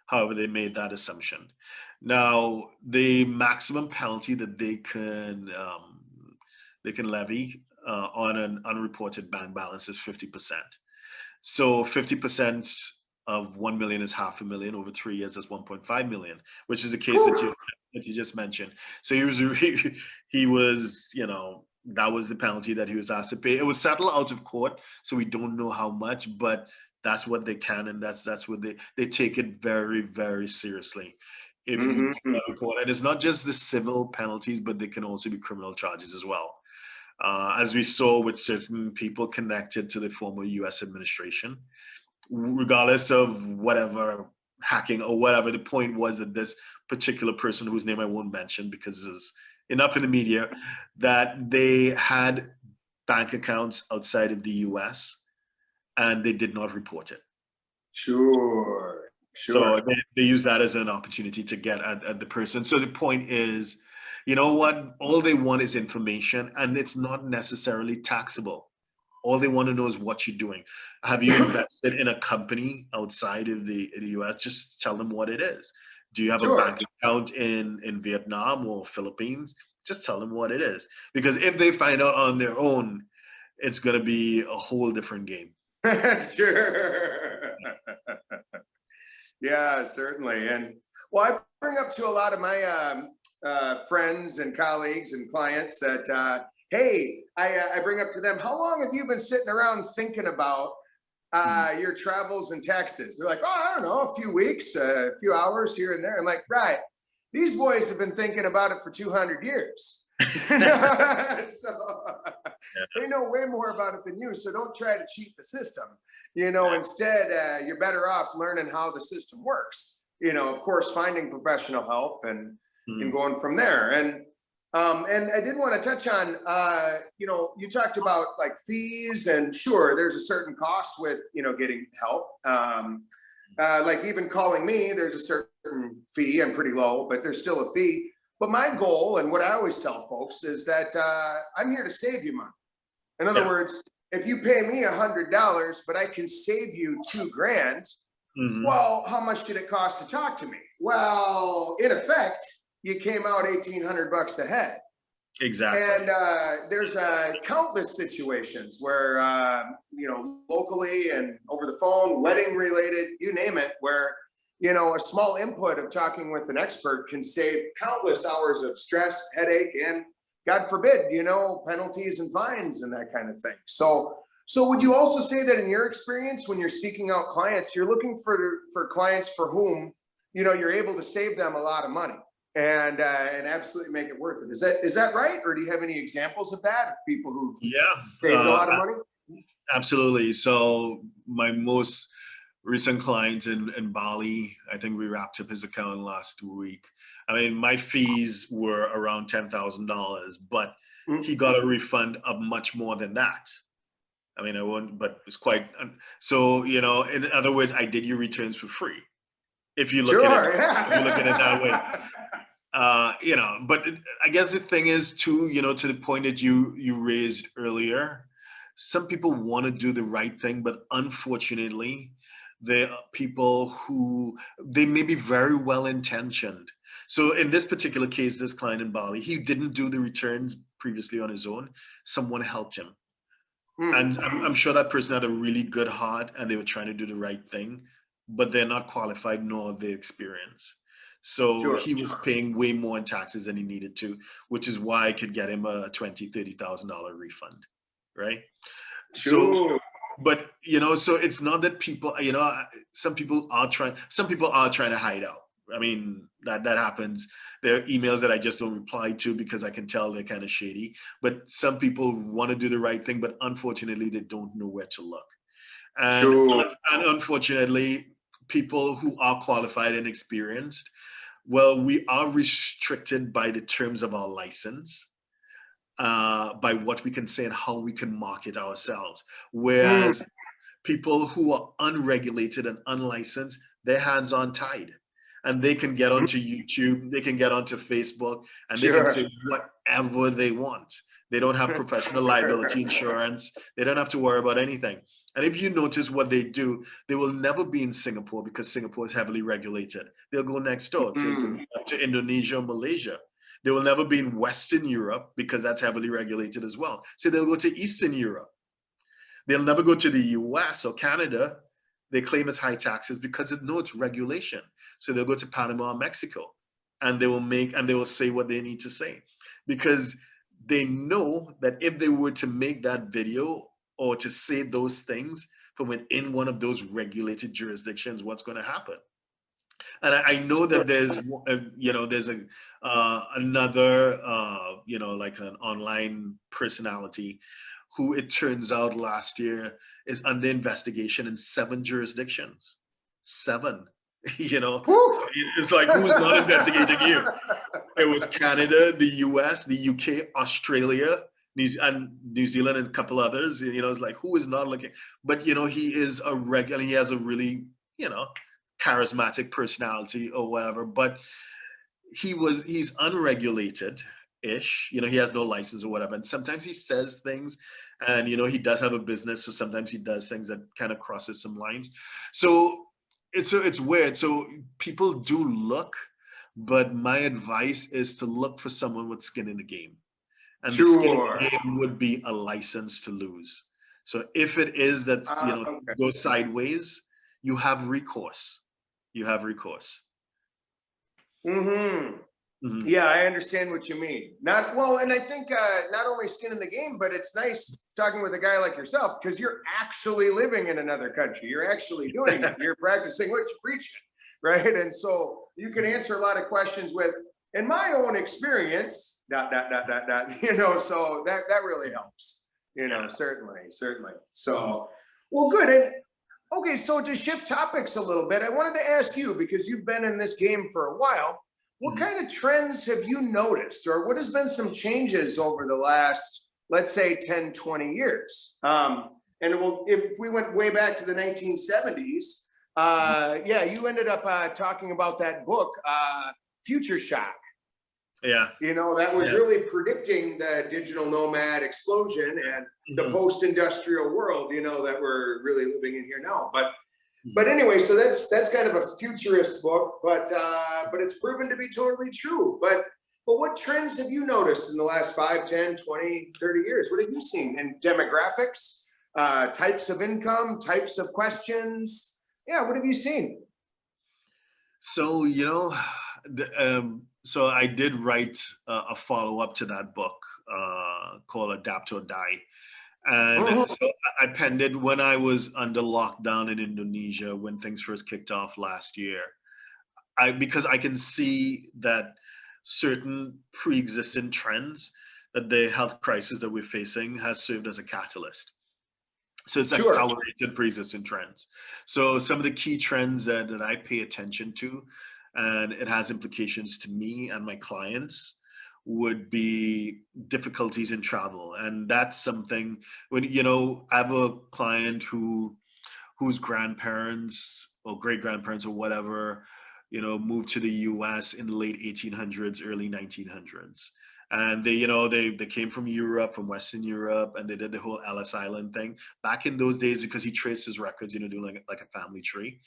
However, they made that assumption. Now, the maximum penalty that they can levy on an unreported bank balance is 50%. So 50% of 1 million is half a million, over 3 years is 1.5 million, which is the case Whew. that you just mentioned. So he was, you know, that was the penalty that he was asked to pay. It was settled out of court, so we don't know how much, but that's what they can, and that's what they take it very, very seriously. If you do Mhm. not report, and it's not just the civil penalties, but they can also be criminal charges as well. As we saw with certain people connected to the former U.S. administration, regardless of whatever hacking or whatever. The point was that this particular person, whose name I won't mention because there's enough in the media, that they had bank accounts outside of the US and they did not report it. Sure, So sure. they use that as an opportunity to get at the person. So the point is, you know what? All they want is information, and it's not necessarily taxable. All they want to know is what you're doing. Have you invested in a company outside of the US? Just tell them what it is. Do you have a Sure. bank account in Vietnam or Philippines? Just tell them what it is. Because if they find out on their own, it's going to be a whole different game. Sure. Yeah, certainly. And well, I bring up to a lot of my friends and colleagues and clients that, hey, I bring up to them, how long have you been sitting around thinking about your travels and taxes? They're like, oh, I don't know, a few weeks, a few hours here and there. I'm like, right. These boys have been thinking about it for 200 years. So they know way more about it than you. So don't try to cheat the system. Instead, you're better off learning how the system works. Of course, finding professional help and going from there. And I did want to touch on, you talked about like fees, and sure, there's a certain cost with, getting help. Like even calling me, there's a certain fee, and pretty low, but there's still a fee. But my goal, and what I always tell folks, is that I'm here to save you money. In other words, if you pay me $100, but I can save you $2,000, well, how much did it cost to talk to me? Well, in effect, you came out $1,800 ahead. Exactly. And there's countless situations where, locally and over the phone, wedding related, you name it, where, a small input of talking with an expert can save countless hours of stress, headache, and God forbid, penalties and fines and that kind of thing. So would you also say that in your experience, when you're seeking out clients, you're looking for clients for whom, you're able to save them a lot of money and absolutely make it worth it? Is that right? Or do you have any examples of that, of people who've saved a lot of money? Absolutely. So my most recent client in Bali, I think we wrapped up his account last week. I mean, my fees were around $10,000, but he got a refund of much more than that. I mean, I won't, but it's quite, so, in other words, I did your returns for free. If you look at it, if you look at it that way. But I guess the thing is too, to the point that you raised earlier, some people want to do the right thing, but unfortunately, there are people who they may be very well intentioned. So in this particular case, this client in Bali, he didn't do the returns previously on his own. Someone helped him. And I'm sure that person had a really good heart and they were trying to do the right thing, but they're not qualified nor the experience. So he was paying way more in taxes than he needed to, which is why I could get him a $20,000, $30,000 refund, right? So, but so it's not that people, some people are trying to hide out. I mean, that happens. There are emails that I just don't reply to because I can tell they're kind of shady. But some people want to do the right thing, but unfortunately, they don't know where to look. And unfortunately, people who are qualified and experienced, well, we are restricted by the terms of our license, by what we can say and how we can market ourselves. Whereas people who are unregulated and unlicensed, their hands are tied. And they can get onto YouTube, they can get onto Facebook, and they can say whatever they want. They don't have professional liability insurance. They don't have to worry about anything. And if you notice what they do, they will never be in Singapore because Singapore is heavily regulated. They'll go next door to Indonesia or Malaysia. They will never be in Western Europe because that's heavily regulated as well. So they'll go to Eastern Europe. They'll never go to the US or Canada they claim it's high taxes because they know it's regulation. So they'll go to Panama or Mexico, and they will say what they need to say, because they know that if they were to make that video or to say those things from within one of those regulated jurisdictions, what's going to happen. And I know that there's, there's another, like an online personality who it turns out last year is under investigation in 7 jurisdictions. 7, Whew. it's like, who's not investigating you? It was Canada, the US, the UK, Australia, New Zealand, and a couple others. It's like, who is not looking? But, he is a regular, he has a really, charismatic personality or whatever, but he's unregulated ish, he has no license or whatever. And sometimes he says things, and, he does have a business. So sometimes he does things that kind of crosses some lines. So it's weird. So people do look, but my advice is to look for someone with skin in the game. And the skin in the game would be a license to lose. So if it is that, okay. goes sideways, you have recourse. Yeah, I understand what you mean. And I think not only skin in the game, but it's nice talking with a guy like yourself, because you're actually living in another country. You're actually doing it. You're practicing what you're preaching, right? And so you can answer a lot of questions with, in my own experience, ... So that really helps, certainly. So, well, good. And okay, so to shift topics a little bit, I wanted to ask you, because you've been in this game for a while, what kind of trends have you noticed, or what has been some changes over the last, let's say, 10, 20 years? If we went way back to the 1970s, you ended up talking about that book, Future Shock. Yeah. That was really predicting the digital nomad explosion and the post-industrial world, that we're really living in here now. But anyway, so that's kind of a futurist book, but it's proven to be totally true. But what trends have you noticed in the last 5, 10, 20, 30 years? What have you seen in demographics, types of income, types of questions? Yeah, what have you seen? So, so I did write a follow-up to that book called Adapt or Die. And so I penned it when I was under lockdown in Indonesia, when things first kicked off last year. Because I can see that certain pre-existing trends, that the health crisis that we're facing has served as a catalyst. So it's accelerated pre-existing trends. So some of the key trends that I pay attention to, and it has implications to me and my clients, would be difficulties in travel. And that's something when, I have a client whose grandparents or great grandparents or whatever, moved to the US in the late 1800s, early 1900s. And they came from Europe, from Western Europe, and they did the whole Ellis Island thing back in those days, because he traced his records, doing like a family tree.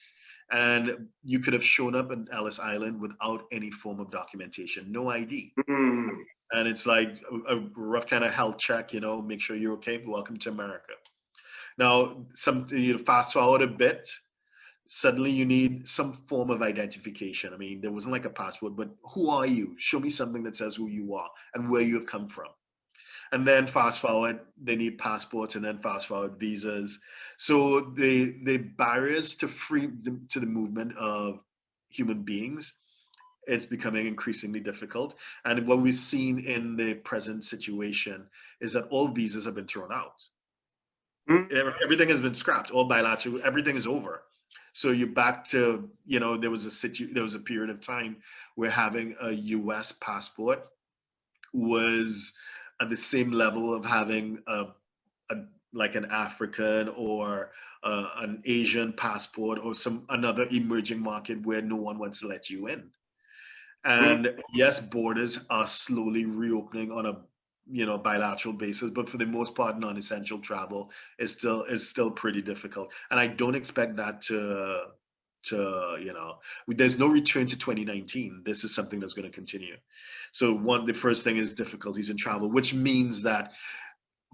And you could have shown up in Ellis Island without any form of documentation, no ID. And it's like a rough kind of health check, make sure you're okay. Welcome to America. Now, fast forward a bit, suddenly you need some form of identification. I mean, there wasn't like a passport, but who are you? Show me something that says who you are and where you have come from. And then fast forward, they need passports, and then fast forward visas. So the barriers to the movement of human beings, it's becoming increasingly difficult. And what we've seen in the present situation is that all visas have been thrown out. Everything has been scrapped, all bilateral, everything is over. So you're back to, there was a period of time where having a US passport was at the same level of having like an African or an Asian passport, or another emerging market where no one wants to let you in. And yes, borders are slowly reopening on a bilateral basis, but for the most part, non-essential travel is still pretty difficult. And I don't expect that to there's no return to 2019. This is something that's going to continue. So the first thing is difficulties in travel, which means that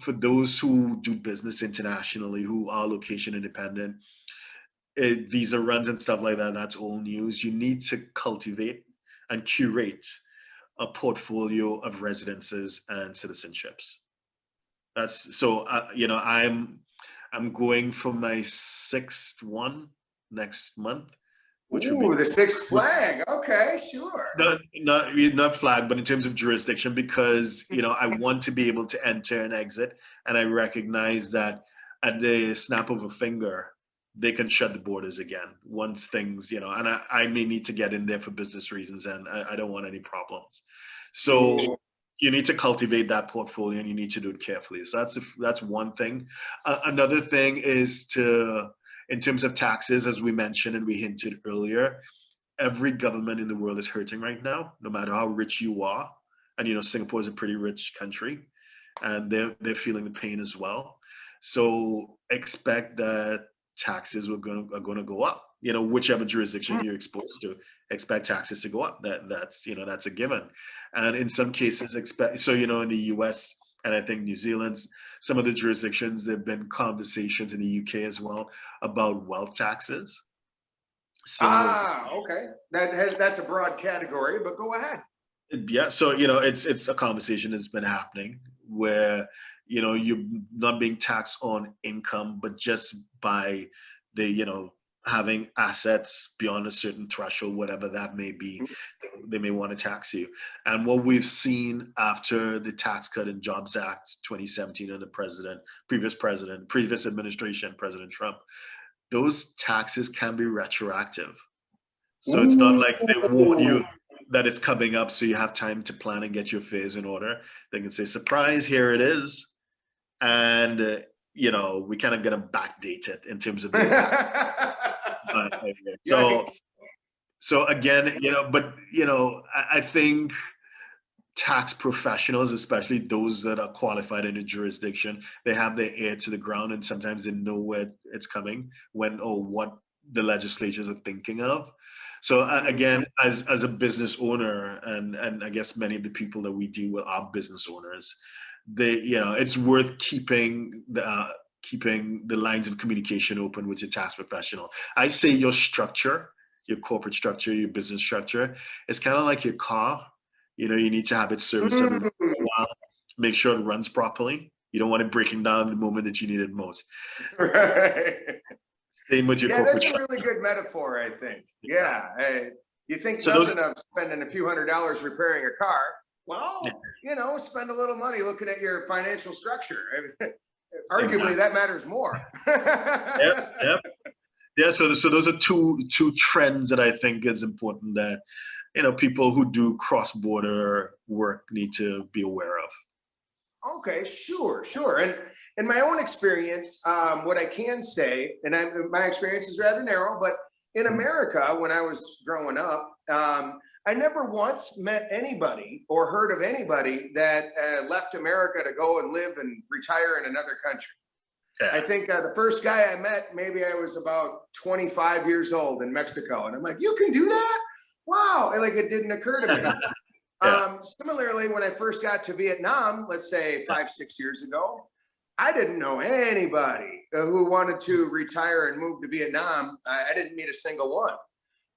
for those who do business internationally, who are location independent, visa runs and stuff like that, that's old news. You need to cultivate and curate a portfolio of residences and citizenships. That's so, you know, I'm going for my sixth one next month, which would be Ooh, the sixth flag. Okay, sure. not flag, but in terms of jurisdiction, because you know I want to be able to enter and exit, and I recognize that at the snap of a finger, they can shut the borders again once things, you know, and I may need to get in there for business reasons, and I don't want any problems. So Ooh. you need to cultivate that portfolio, and you need to do it carefully. So that's one thing. Another thing is to, in terms of taxes, as we mentioned and we hinted earlier, every government in the world is hurting right now, no matter how rich you are. And you know, Singapore is a pretty rich country, and they're feeling the pain as well. So expect that taxes are going to go up. You know, whichever jurisdiction you're exposed to, expect taxes to go up. That's you know, that's a given. And in some cases, expect, so you know, in the U.S. and I think New Zealand, some of the jurisdictions, there've been conversations in the UK as well about wealth taxes. Similar, Okay. That's a broad category, but go ahead. yeah. So you know, it's a conversation that's been happening where you know you're not being taxed on income, but just by the, you know, having assets beyond a certain threshold, whatever that may be, they may want to tax you. And what we've seen after the Tax Cut and Jobs Act 2017 and the previous administration, President Trump, those taxes can be retroactive. So it's not Ooh. like they warn you that it's coming up, so you have time to plan and get your affairs in order. They can say, "Surprise, here it is," and you know, we kind of gonna backdate it in terms of the but, so Yikes. so again, you know, but you know, I think tax professionals, especially those that are qualified in a jurisdiction, they have their ear to the ground, and sometimes they know where it's coming, when or what the legislatures are thinking of. So again, as a business owner, and I guess many of the people that we deal with are business owners, they, you know, it's worth keeping the lines of communication open with your tax professional. I say your structure, your corporate structure, your business structure, it's kind of like your car. You know, you need to have it serviced every once in a while, make sure it runs properly. You don't want it breaking down the moment that you need it most. Right. Same with your Yeah, corporate that's a structure. really good metaphor, I think. Yeah. You think So nothing of spending a few $100s repairing a car. Well, yeah, you know, spend a little money looking at your financial structure. Arguably, exactly. that matters more. Yep, yep. Yeah, so those are two trends that I think is important that, you know, people who do cross-border work need to be aware of. Okay, sure, sure. And in my own experience, what I can say, and my experience is rather narrow, but in America, when I was growing up, I never once met anybody or heard of anybody that left America to go and live and retire in another country. I Yeah, think the first guy I met, maybe I was about 25 years old in Mexico. And I'm like, you can do that? Wow. And like, it didn't occur to me. yeah, Similarly, when I first got to Vietnam, let's say yeah, 5, 6 years ago, I didn't know anybody who wanted to retire and move to Vietnam. I didn't meet a single one.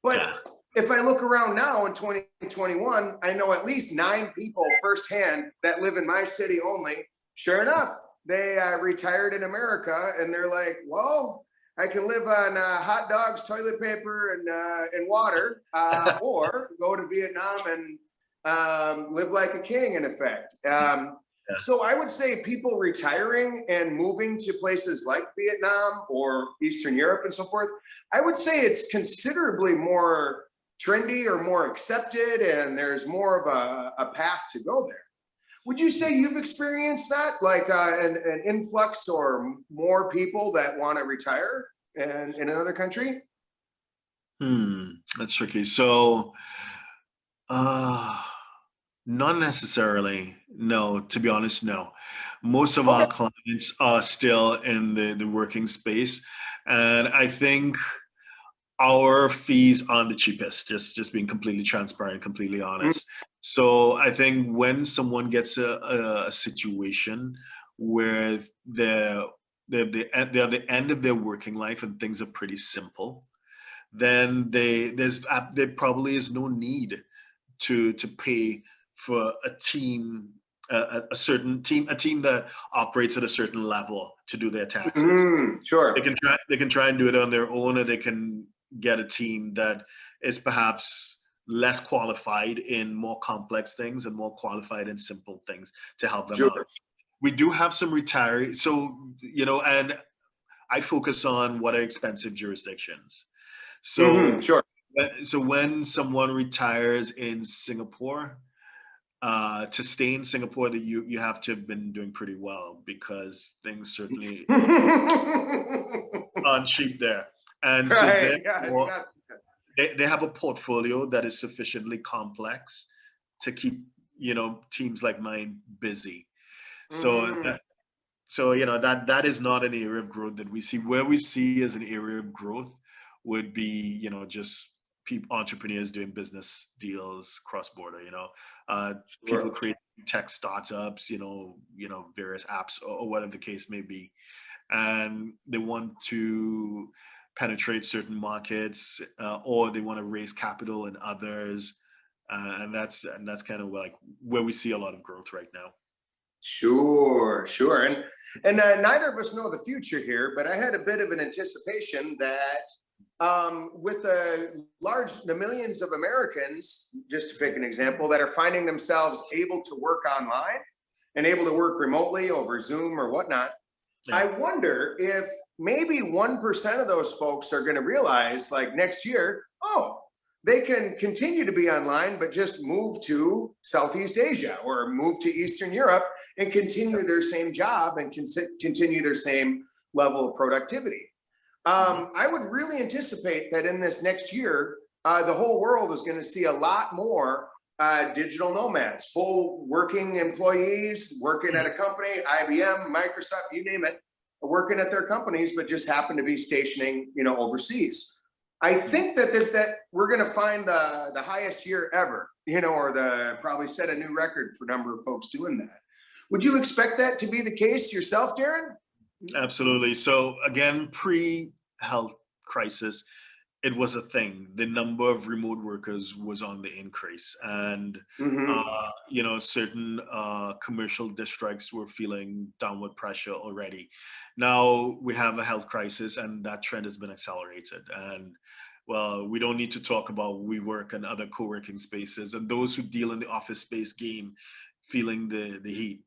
But yeah, if I look around now in 2021, I know at least 9 people firsthand that live in my city only. Sure enough, they retired in America, and they're like, well, I can live on hot dogs, toilet paper, and water, or go to Vietnam and live like a king, in effect. yeah. So I would say people retiring and moving to places like Vietnam or Eastern Europe and so forth, I would say it's considerably more trendy or more accepted, and there's more of a path to go there. Would you say you've experienced that, like an influx or more people that want to retire in another country? That's tricky. So, uh, not necessarily. No, to be honest, no. Most of Okay. our clients are still in the working space, and I think our fees aren't the cheapest, just being completely transparent, completely honest. So I think when someone gets a situation where they're they're at the end of their working life and things are pretty simple, then there probably is no need to pay for a team, a certain team, a team that operates at a certain level to do their taxes. Sure. They can try and do it on their own, or they can get a team that is perhaps less qualified in more complex things and more qualified in simple things to help them Sure. out. We do have some retirees, so and I focus on what are expensive jurisdictions. So Sure. so when someone retires in Singapore, to stay in Singapore, that you have to have been doing pretty well, because things certainly aren't cheap there. And so Right. Yeah, it's therefore, not. they have a portfolio that is sufficiently complex to keep teams like mine busy. So that is not an area of growth that we see. Where we see as an area of growth would be just entrepreneurs doing business deals cross border. People Sure. create tech startups, various apps, or whatever the case may be, and they want to penetrate certain markets, or they want to raise capital in others, and that's kind of like where we see a lot of growth right now. Sure, sure. And neither of us know the future here, but I had a bit of an anticipation that with the millions of Americans, just to pick an example, that are finding themselves able to work online and able to work remotely over Zoom or whatnot, Yeah. I wonder if maybe 1% of those folks are going to realize, like, next year, oh, they can continue to be online, but just move to Southeast Asia or move to Eastern Europe and continue their same job and continue their same level of productivity. I would really anticipate that in this next year, the whole world is going to see a lot more digital nomads, full working employees working at a company, IBM, Microsoft, you name it, working at their companies, but just happen to be stationing, overseas. I think that we're going to find the highest year ever, or probably set a new record for number of folks doing that. Would you expect that to be the case yourself, Derren? Absolutely. So again, pre-health crisis, it was a thing. The number of remote workers was on the increase, and certain commercial districts were feeling downward pressure already. Now we have a health crisis, and that trend has been accelerated. And well, we don't need to talk about WeWork and other co-working spaces, and those who deal in the office space game feeling the heat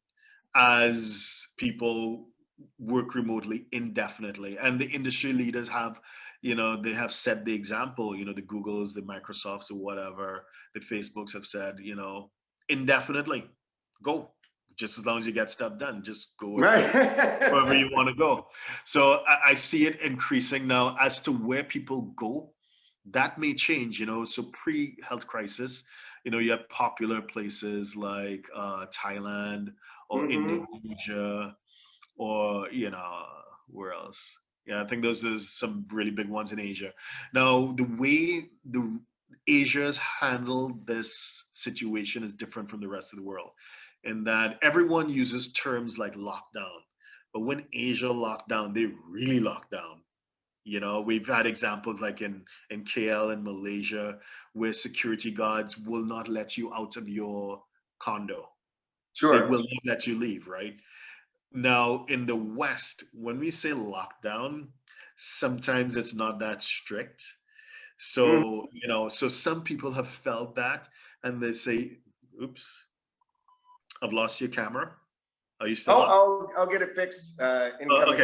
as people work remotely indefinitely. And the industry leaders have, they have set the example. The Googles, the Microsofts, or whatever, the Facebooks have said, indefinitely, go. Just as long as you get stuff done, just go wherever you want to go. So I see it increasing now. As to where people go, that may change. So pre-health crisis, you have popular places like Thailand or Indonesia, or where else? Yeah, I think those are some really big ones in Asia. Now, the way Asia's handled this situation is different from the rest of the world, in that everyone uses terms like lockdown, but when Asia locked down, they really locked down. We've had examples like in KL and Malaysia, where security guards will not let you out of your condo. Sure. They will not let you leave, right? Now, in the West, when we say lockdown, sometimes it's not that strict. So, so some people have felt that, and they say, oops, I've lost your camera. Are you still on? I'll get it fixed. Okay,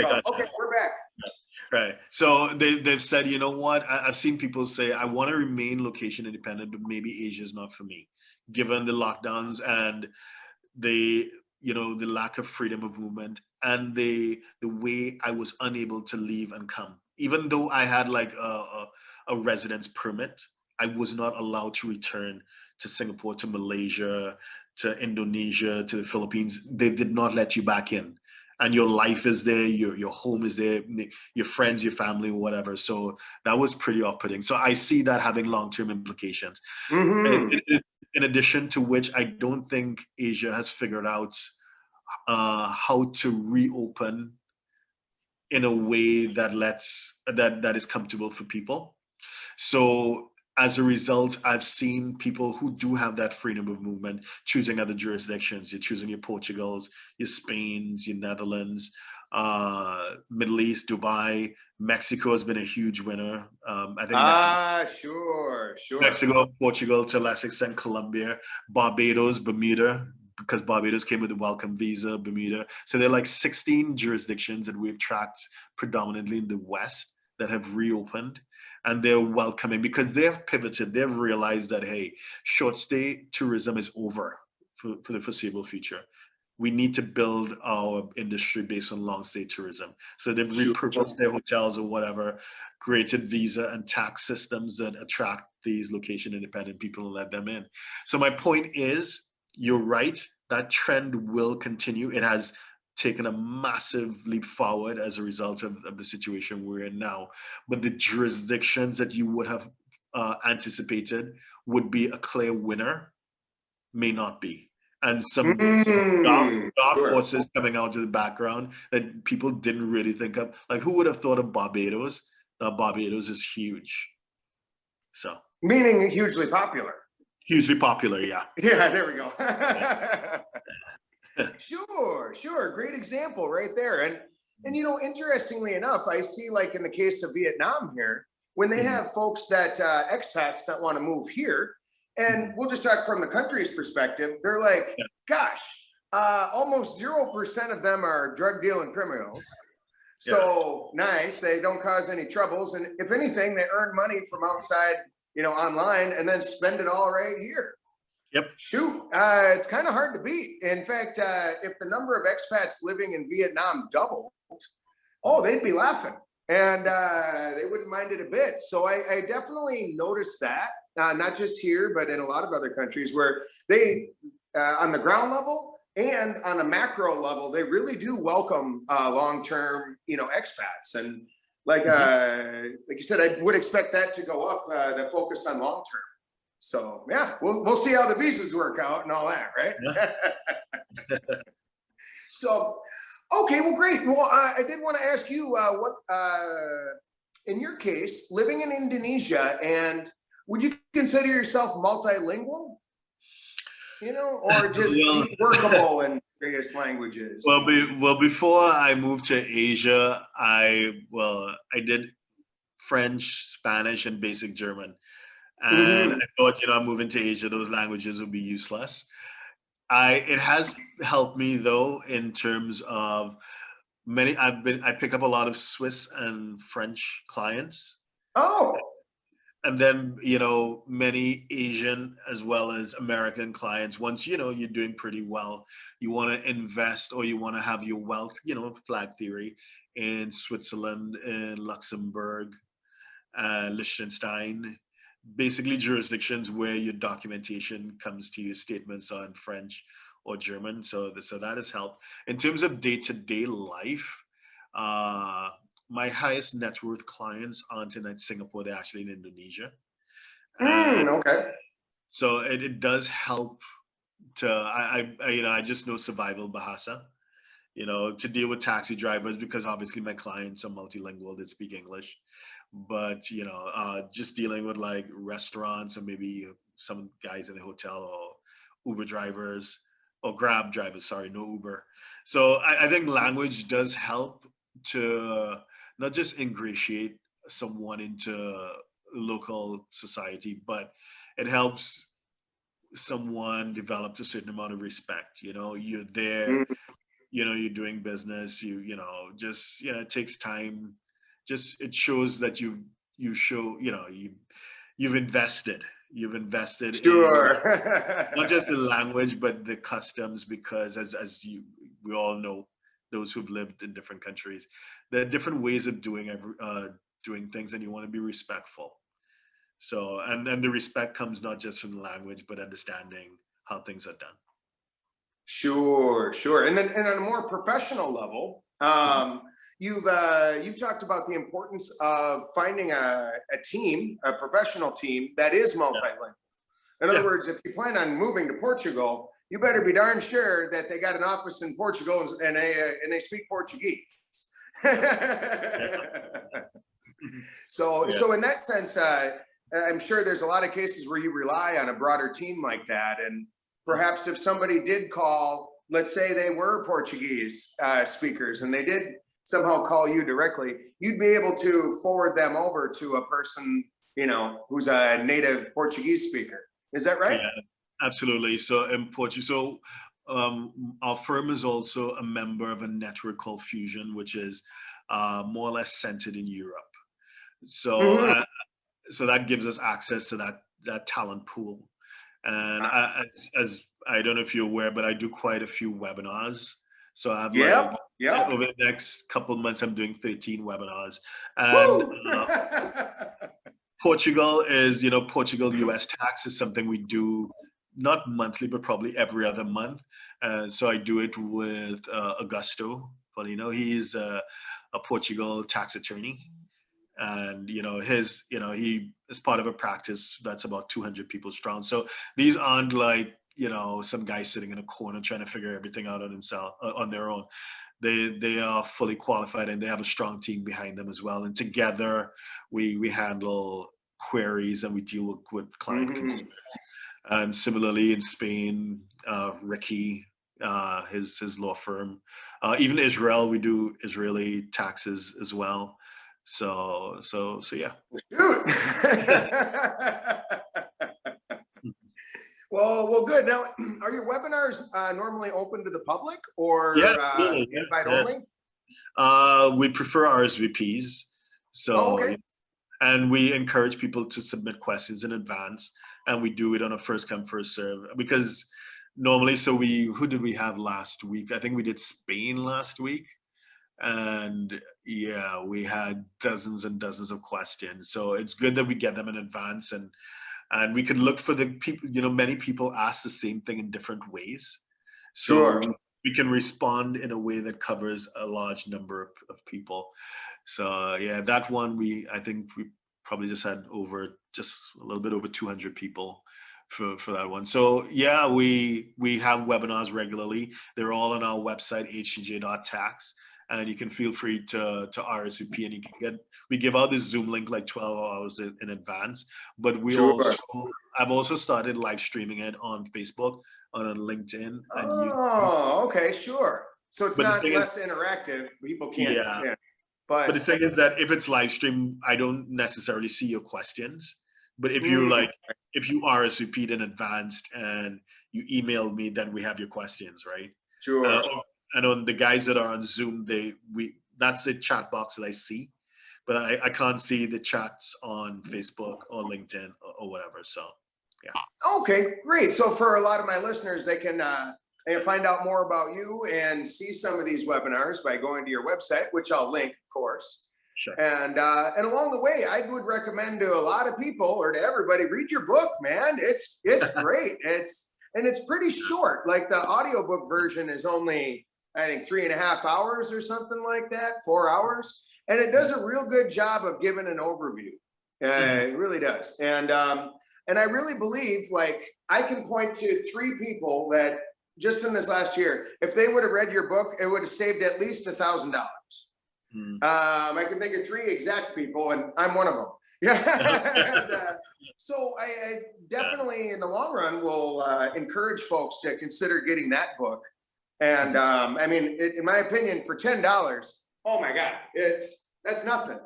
gotcha. Okay, we're back. Right. So they've said, you know what? I've seen people say, I want to remain location independent, but maybe Asia is not for me, given the lockdowns and the lack of freedom of movement, and the way I was unable to leave and come. Even though I had like a residence permit, I was not allowed to return to Singapore, to Malaysia, to Indonesia, to the Philippines. They did not let you back in. And your life is there, your home is there, your friends, your family, whatever. So that was pretty off-putting. So I see that having long-term implications. In addition to which, I don't think Asia has figured out how to reopen in a way that that is comfortable for people. So as a result, I've seen people who do have that freedom of movement choosing other jurisdictions. You're choosing your Portugals, your Spains, your Netherlands, Middle East, Dubai. Mexico has been a huge winner. I think Sure. Mexico, Portugal, to a less extent, Colombia, Barbados, Bermuda, because Barbados came with a welcome visa, Bermuda. So there are like 16 jurisdictions that we've tracked predominantly in the West that have reopened, and they're welcoming because they've pivoted. They've realized that, hey, short stay tourism is over for the foreseeable future. We need to build our industry based on long stay tourism. So they've repurposed their hotels or whatever, created visa and tax systems that attract these location independent people and let them in. So my point is, you're right, that trend will continue. It has taken a massive leap forward as a result of the situation we're in now. But the jurisdictions that you would have anticipated would be a clear winner may not be. And some dark forces coming out of the background that people didn't really think of. Like, who would have thought of Barbados? Barbados is huge. So meaning hugely popular. Hugely popular, yeah. Yeah, there we go. Sure. Great example right there. And you know, interestingly enough, I see, like in the case of Vietnam here, when they have folks that expats that want to move here, and we'll just talk from the country's perspective, they're like, gosh, almost 0% of them are drug dealing criminals. So nice, they don't cause any troubles. And if anything, they earn money from outside, you know, online, and then spend it all right here. Yep. Shoot, it's kind of hard to beat. In fact, if the number of expats living in Vietnam doubled, they'd be laughing. And they wouldn't mind it a bit. So I definitely noticed that, not just here, but in a lot of other countries where they, on the ground level and on a macro level, they really do welcome long-term, you know, expats. And like you said, I would expect that to go up, the focus on long-term. So yeah, we'll see how the visas work out and all that, right? Yeah. So, okay, well, great. Well, I did want to ask you what, in your case, living in Indonesia, and would you consider yourself multilingual? You know, or just workable in various languages? Well, before I moved to Asia, I did French, Spanish, and basic German. And I thought, you know, I'm moving to Asia, those languages would be useless. It has helped me though, in terms of I pick up a lot of Swiss and French clients. Oh. And then, you know, many Asian as well as American clients. Once, you know, you're doing pretty well, you want to invest, or you want to have your wealth, you know, flag theory, in Switzerland, in Luxembourg, Liechtenstein, basically jurisdictions where your documentation comes to you, statements are in French or German. So that has helped. In terms of day-to-day life, my highest net worth clients aren't in Singapore, they're actually in Indonesia. Okay. So it does help to, I just know survival bahasa, you know, to deal with taxi drivers, because obviously my clients are multilingual, they speak English. But, you know, just dealing with like restaurants, or maybe some guys in the hotel, or Uber drivers, or Grab drivers, sorry, no Uber. So I think language does help to not just ingratiate someone into local society, but it helps someone develop a certain amount of respect. You know, you're there, you know, you're doing business, you know, just, you know, it takes time. Just, it shows that you show, you know, you've invested Sure. in not just the language, but the customs, because we all know, those who've lived in different countries, there are different ways of doing things, and you want to be respectful. So, and the respect comes not just from the language, but understanding how things are done. Sure. And then, and on a more professional level, you've talked about the importance of finding a team, a professional team that is multilingual. In other words, if you plan on moving to Portugal, you better be darn sure that they got an office in Portugal, and they speak Portuguese. So in that sense, I'm sure there's a lot of cases where you rely on a broader team like that. And perhaps if somebody did call, let's say they were Portuguese speakers and they did somehow call you directly, you'd be able to forward them over to a person, you know, who's a native Portuguese speaker. Is that right? Yeah, absolutely. So in Portugal, our firm is also a member of a network called Fusion, which is more or less centered in Europe. So so that gives us access to that talent pool. And as I don't know if you're aware, but I do quite a few webinars. So I have over the next couple of months, I'm doing 13 webinars. And Portugal is, Portugal US tax is something we do not monthly, but probably every other month. So I do it with Augusto. Well, he's a Portugal tax attorney. And he is part of a practice that's about 200 people strong. So these aren't like some guy sitting in a corner trying to figure everything out on their own. They are fully qualified and they have a strong team behind them as well. And together we handle queries and we deal with client concerns. And similarly in Spain, Ricky, his law firm, even Israel, we do Israeli taxes as well. So yeah. Dude. Well, good. Now, are your webinars normally open to the public or invite only? We prefer RSVPs. So, and we encourage people to submit questions in advance, and we do it on a first come, first serve. Because normally, who did we have last week? I think we did Spain last week. And yeah, we had dozens and dozens of questions. So it's good that we get them in advance, and we can look for the people, many people ask the same thing in different ways. So we can respond in a way that covers a large number of people. So yeah, that one, I think we probably just had just a little bit over 200 people for that one. So yeah, we have webinars regularly. They're all on our website, htj.tax. And you can feel free to RSVP, and we give out this Zoom link like 12 hours in advance. But I've also started live streaming it on Facebook, on LinkedIn, and YouTube. Oh, okay, sure. So it's not less interactive. People can't. Yeah. But the thing is that if it's live stream, I don't necessarily see your questions. But if if you RSVP'd in advance and you email me, then we have your questions, right? Sure. And on the guys that are on Zoom, that's the chat box that I see, but I can't see the chats on Facebook or LinkedIn or whatever. So, yeah. Okay, great. So for a lot of my listeners, they can find out more about you and see some of these webinars by going to your website, which I'll link, of course. Sure. And along the way, I would recommend to a lot of people or to everybody, read your book, man. It's great. It's pretty short. Like the audiobook version is only, I think, 3.5 hours or something like that, 4 hours. And it does a real good job of giving an overview. It really does. And I really believe, like, I can point to 3 people that just in this last year, if they would have read your book, it would have saved at least $1,000. I can think of 3 exact people, and I'm one of them. Yeah. So I definitely, in the long run, will encourage folks to consider getting that book. And I mean, in my opinion, for $10, oh my God, that's nothing.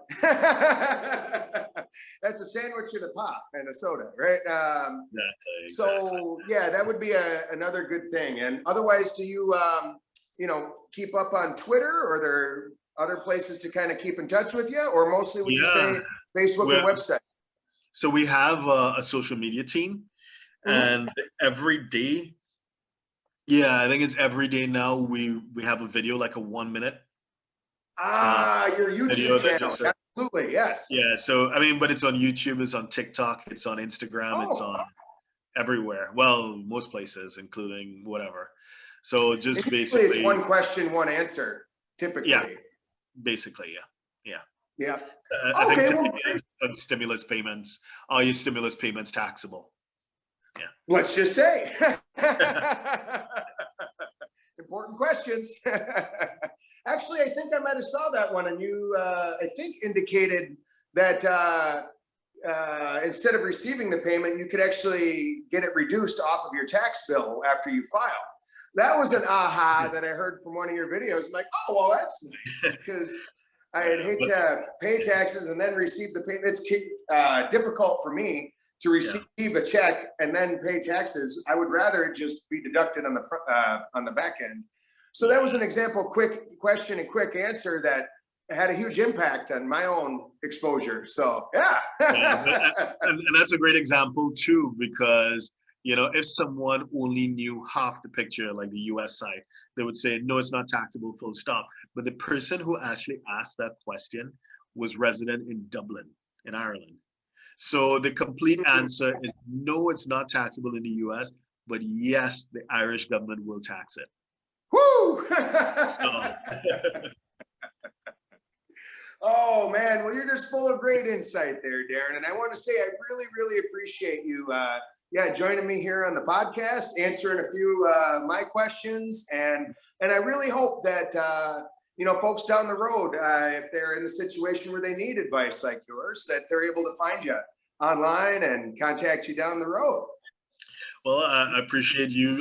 That's a sandwich and a pop and a soda, right? Exactly. So yeah, that would be another good thing. And otherwise, do you keep up on Twitter, or are there other places to kind of keep in touch with you, or mostly would you say Facebook and website? So we have a social media team, and every day. Yeah, I think it's every day now. We have a video, like a 1 minute. Your YouTube channel. Absolutely, yes. Yeah, so I mean, but it's on YouTube, it's on TikTok, it's on Instagram, it's on everywhere. Well, most places, including whatever. So just basically, it's one question, one answer, typically. Yeah, basically, yeah. I think on stimulus payments, are your stimulus payments taxable? Yeah. Let's just say. important questions. Actually, I think I might have saw that one, and you, I think, indicated that instead of receiving the payment, you could actually get it reduced off of your tax bill after you file. That was an aha that I heard from one of your videos. I'm like, oh, well, that's nice, because I'd hate to pay taxes and then receive the payment. It's difficult for me to receive a check and then pay taxes. I would rather it just be deducted on the front, on the back end. So that was an example, quick question and quick answer that had a huge impact on my own exposure. So yeah. And that's a great example too, because if someone only knew half the picture, like the US side, they would say, no, it's not taxable, full stop. But the person who actually asked that question was resident in Dublin, in Ireland. So the complete answer is no, it's not taxable in the US, but yes, the Irish government will tax it. Woo! So. Oh man, well, you're just full of great insight there, Derren. And I want to say I really, really appreciate you joining me here on the podcast, answering a few my questions. And I really hope that folks down the road, if they're in a situation where they need advice like yours, that they're able to find you online and contact you down the road. Well, I appreciate you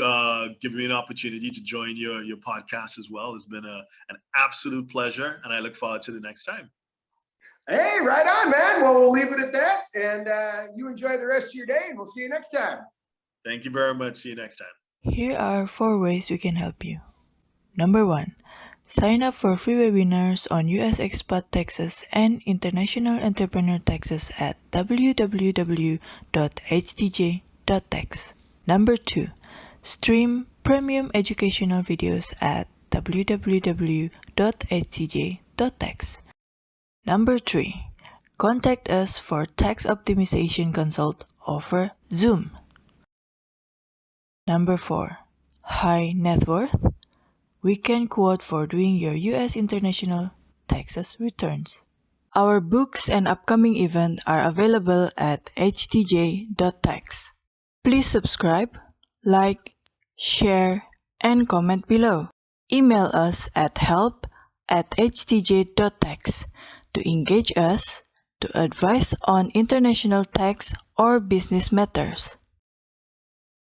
giving me an opportunity to join your podcast as well. It's been an absolute pleasure, and I look forward to the next time. Hey, right on, man. Well, we'll leave it at that, and you enjoy the rest of your day, and we'll see you next time. Thank you very much. See you next time. Here are 4 ways we can help you. Number 1. Sign up for free webinars on US expat taxes and international entrepreneur taxes at www.htj.tax. Number 2. Stream premium educational videos at www.htj.tax. Number 3. Contact us for tax optimization consult over Zoom. Number 4. High net worth. We can quote for doing your US international taxes returns. Our books and upcoming event are available at htj.tax. Please subscribe, like, share, and comment below. Email us at help@htj.tax to engage us, to advise on international tax or business matters.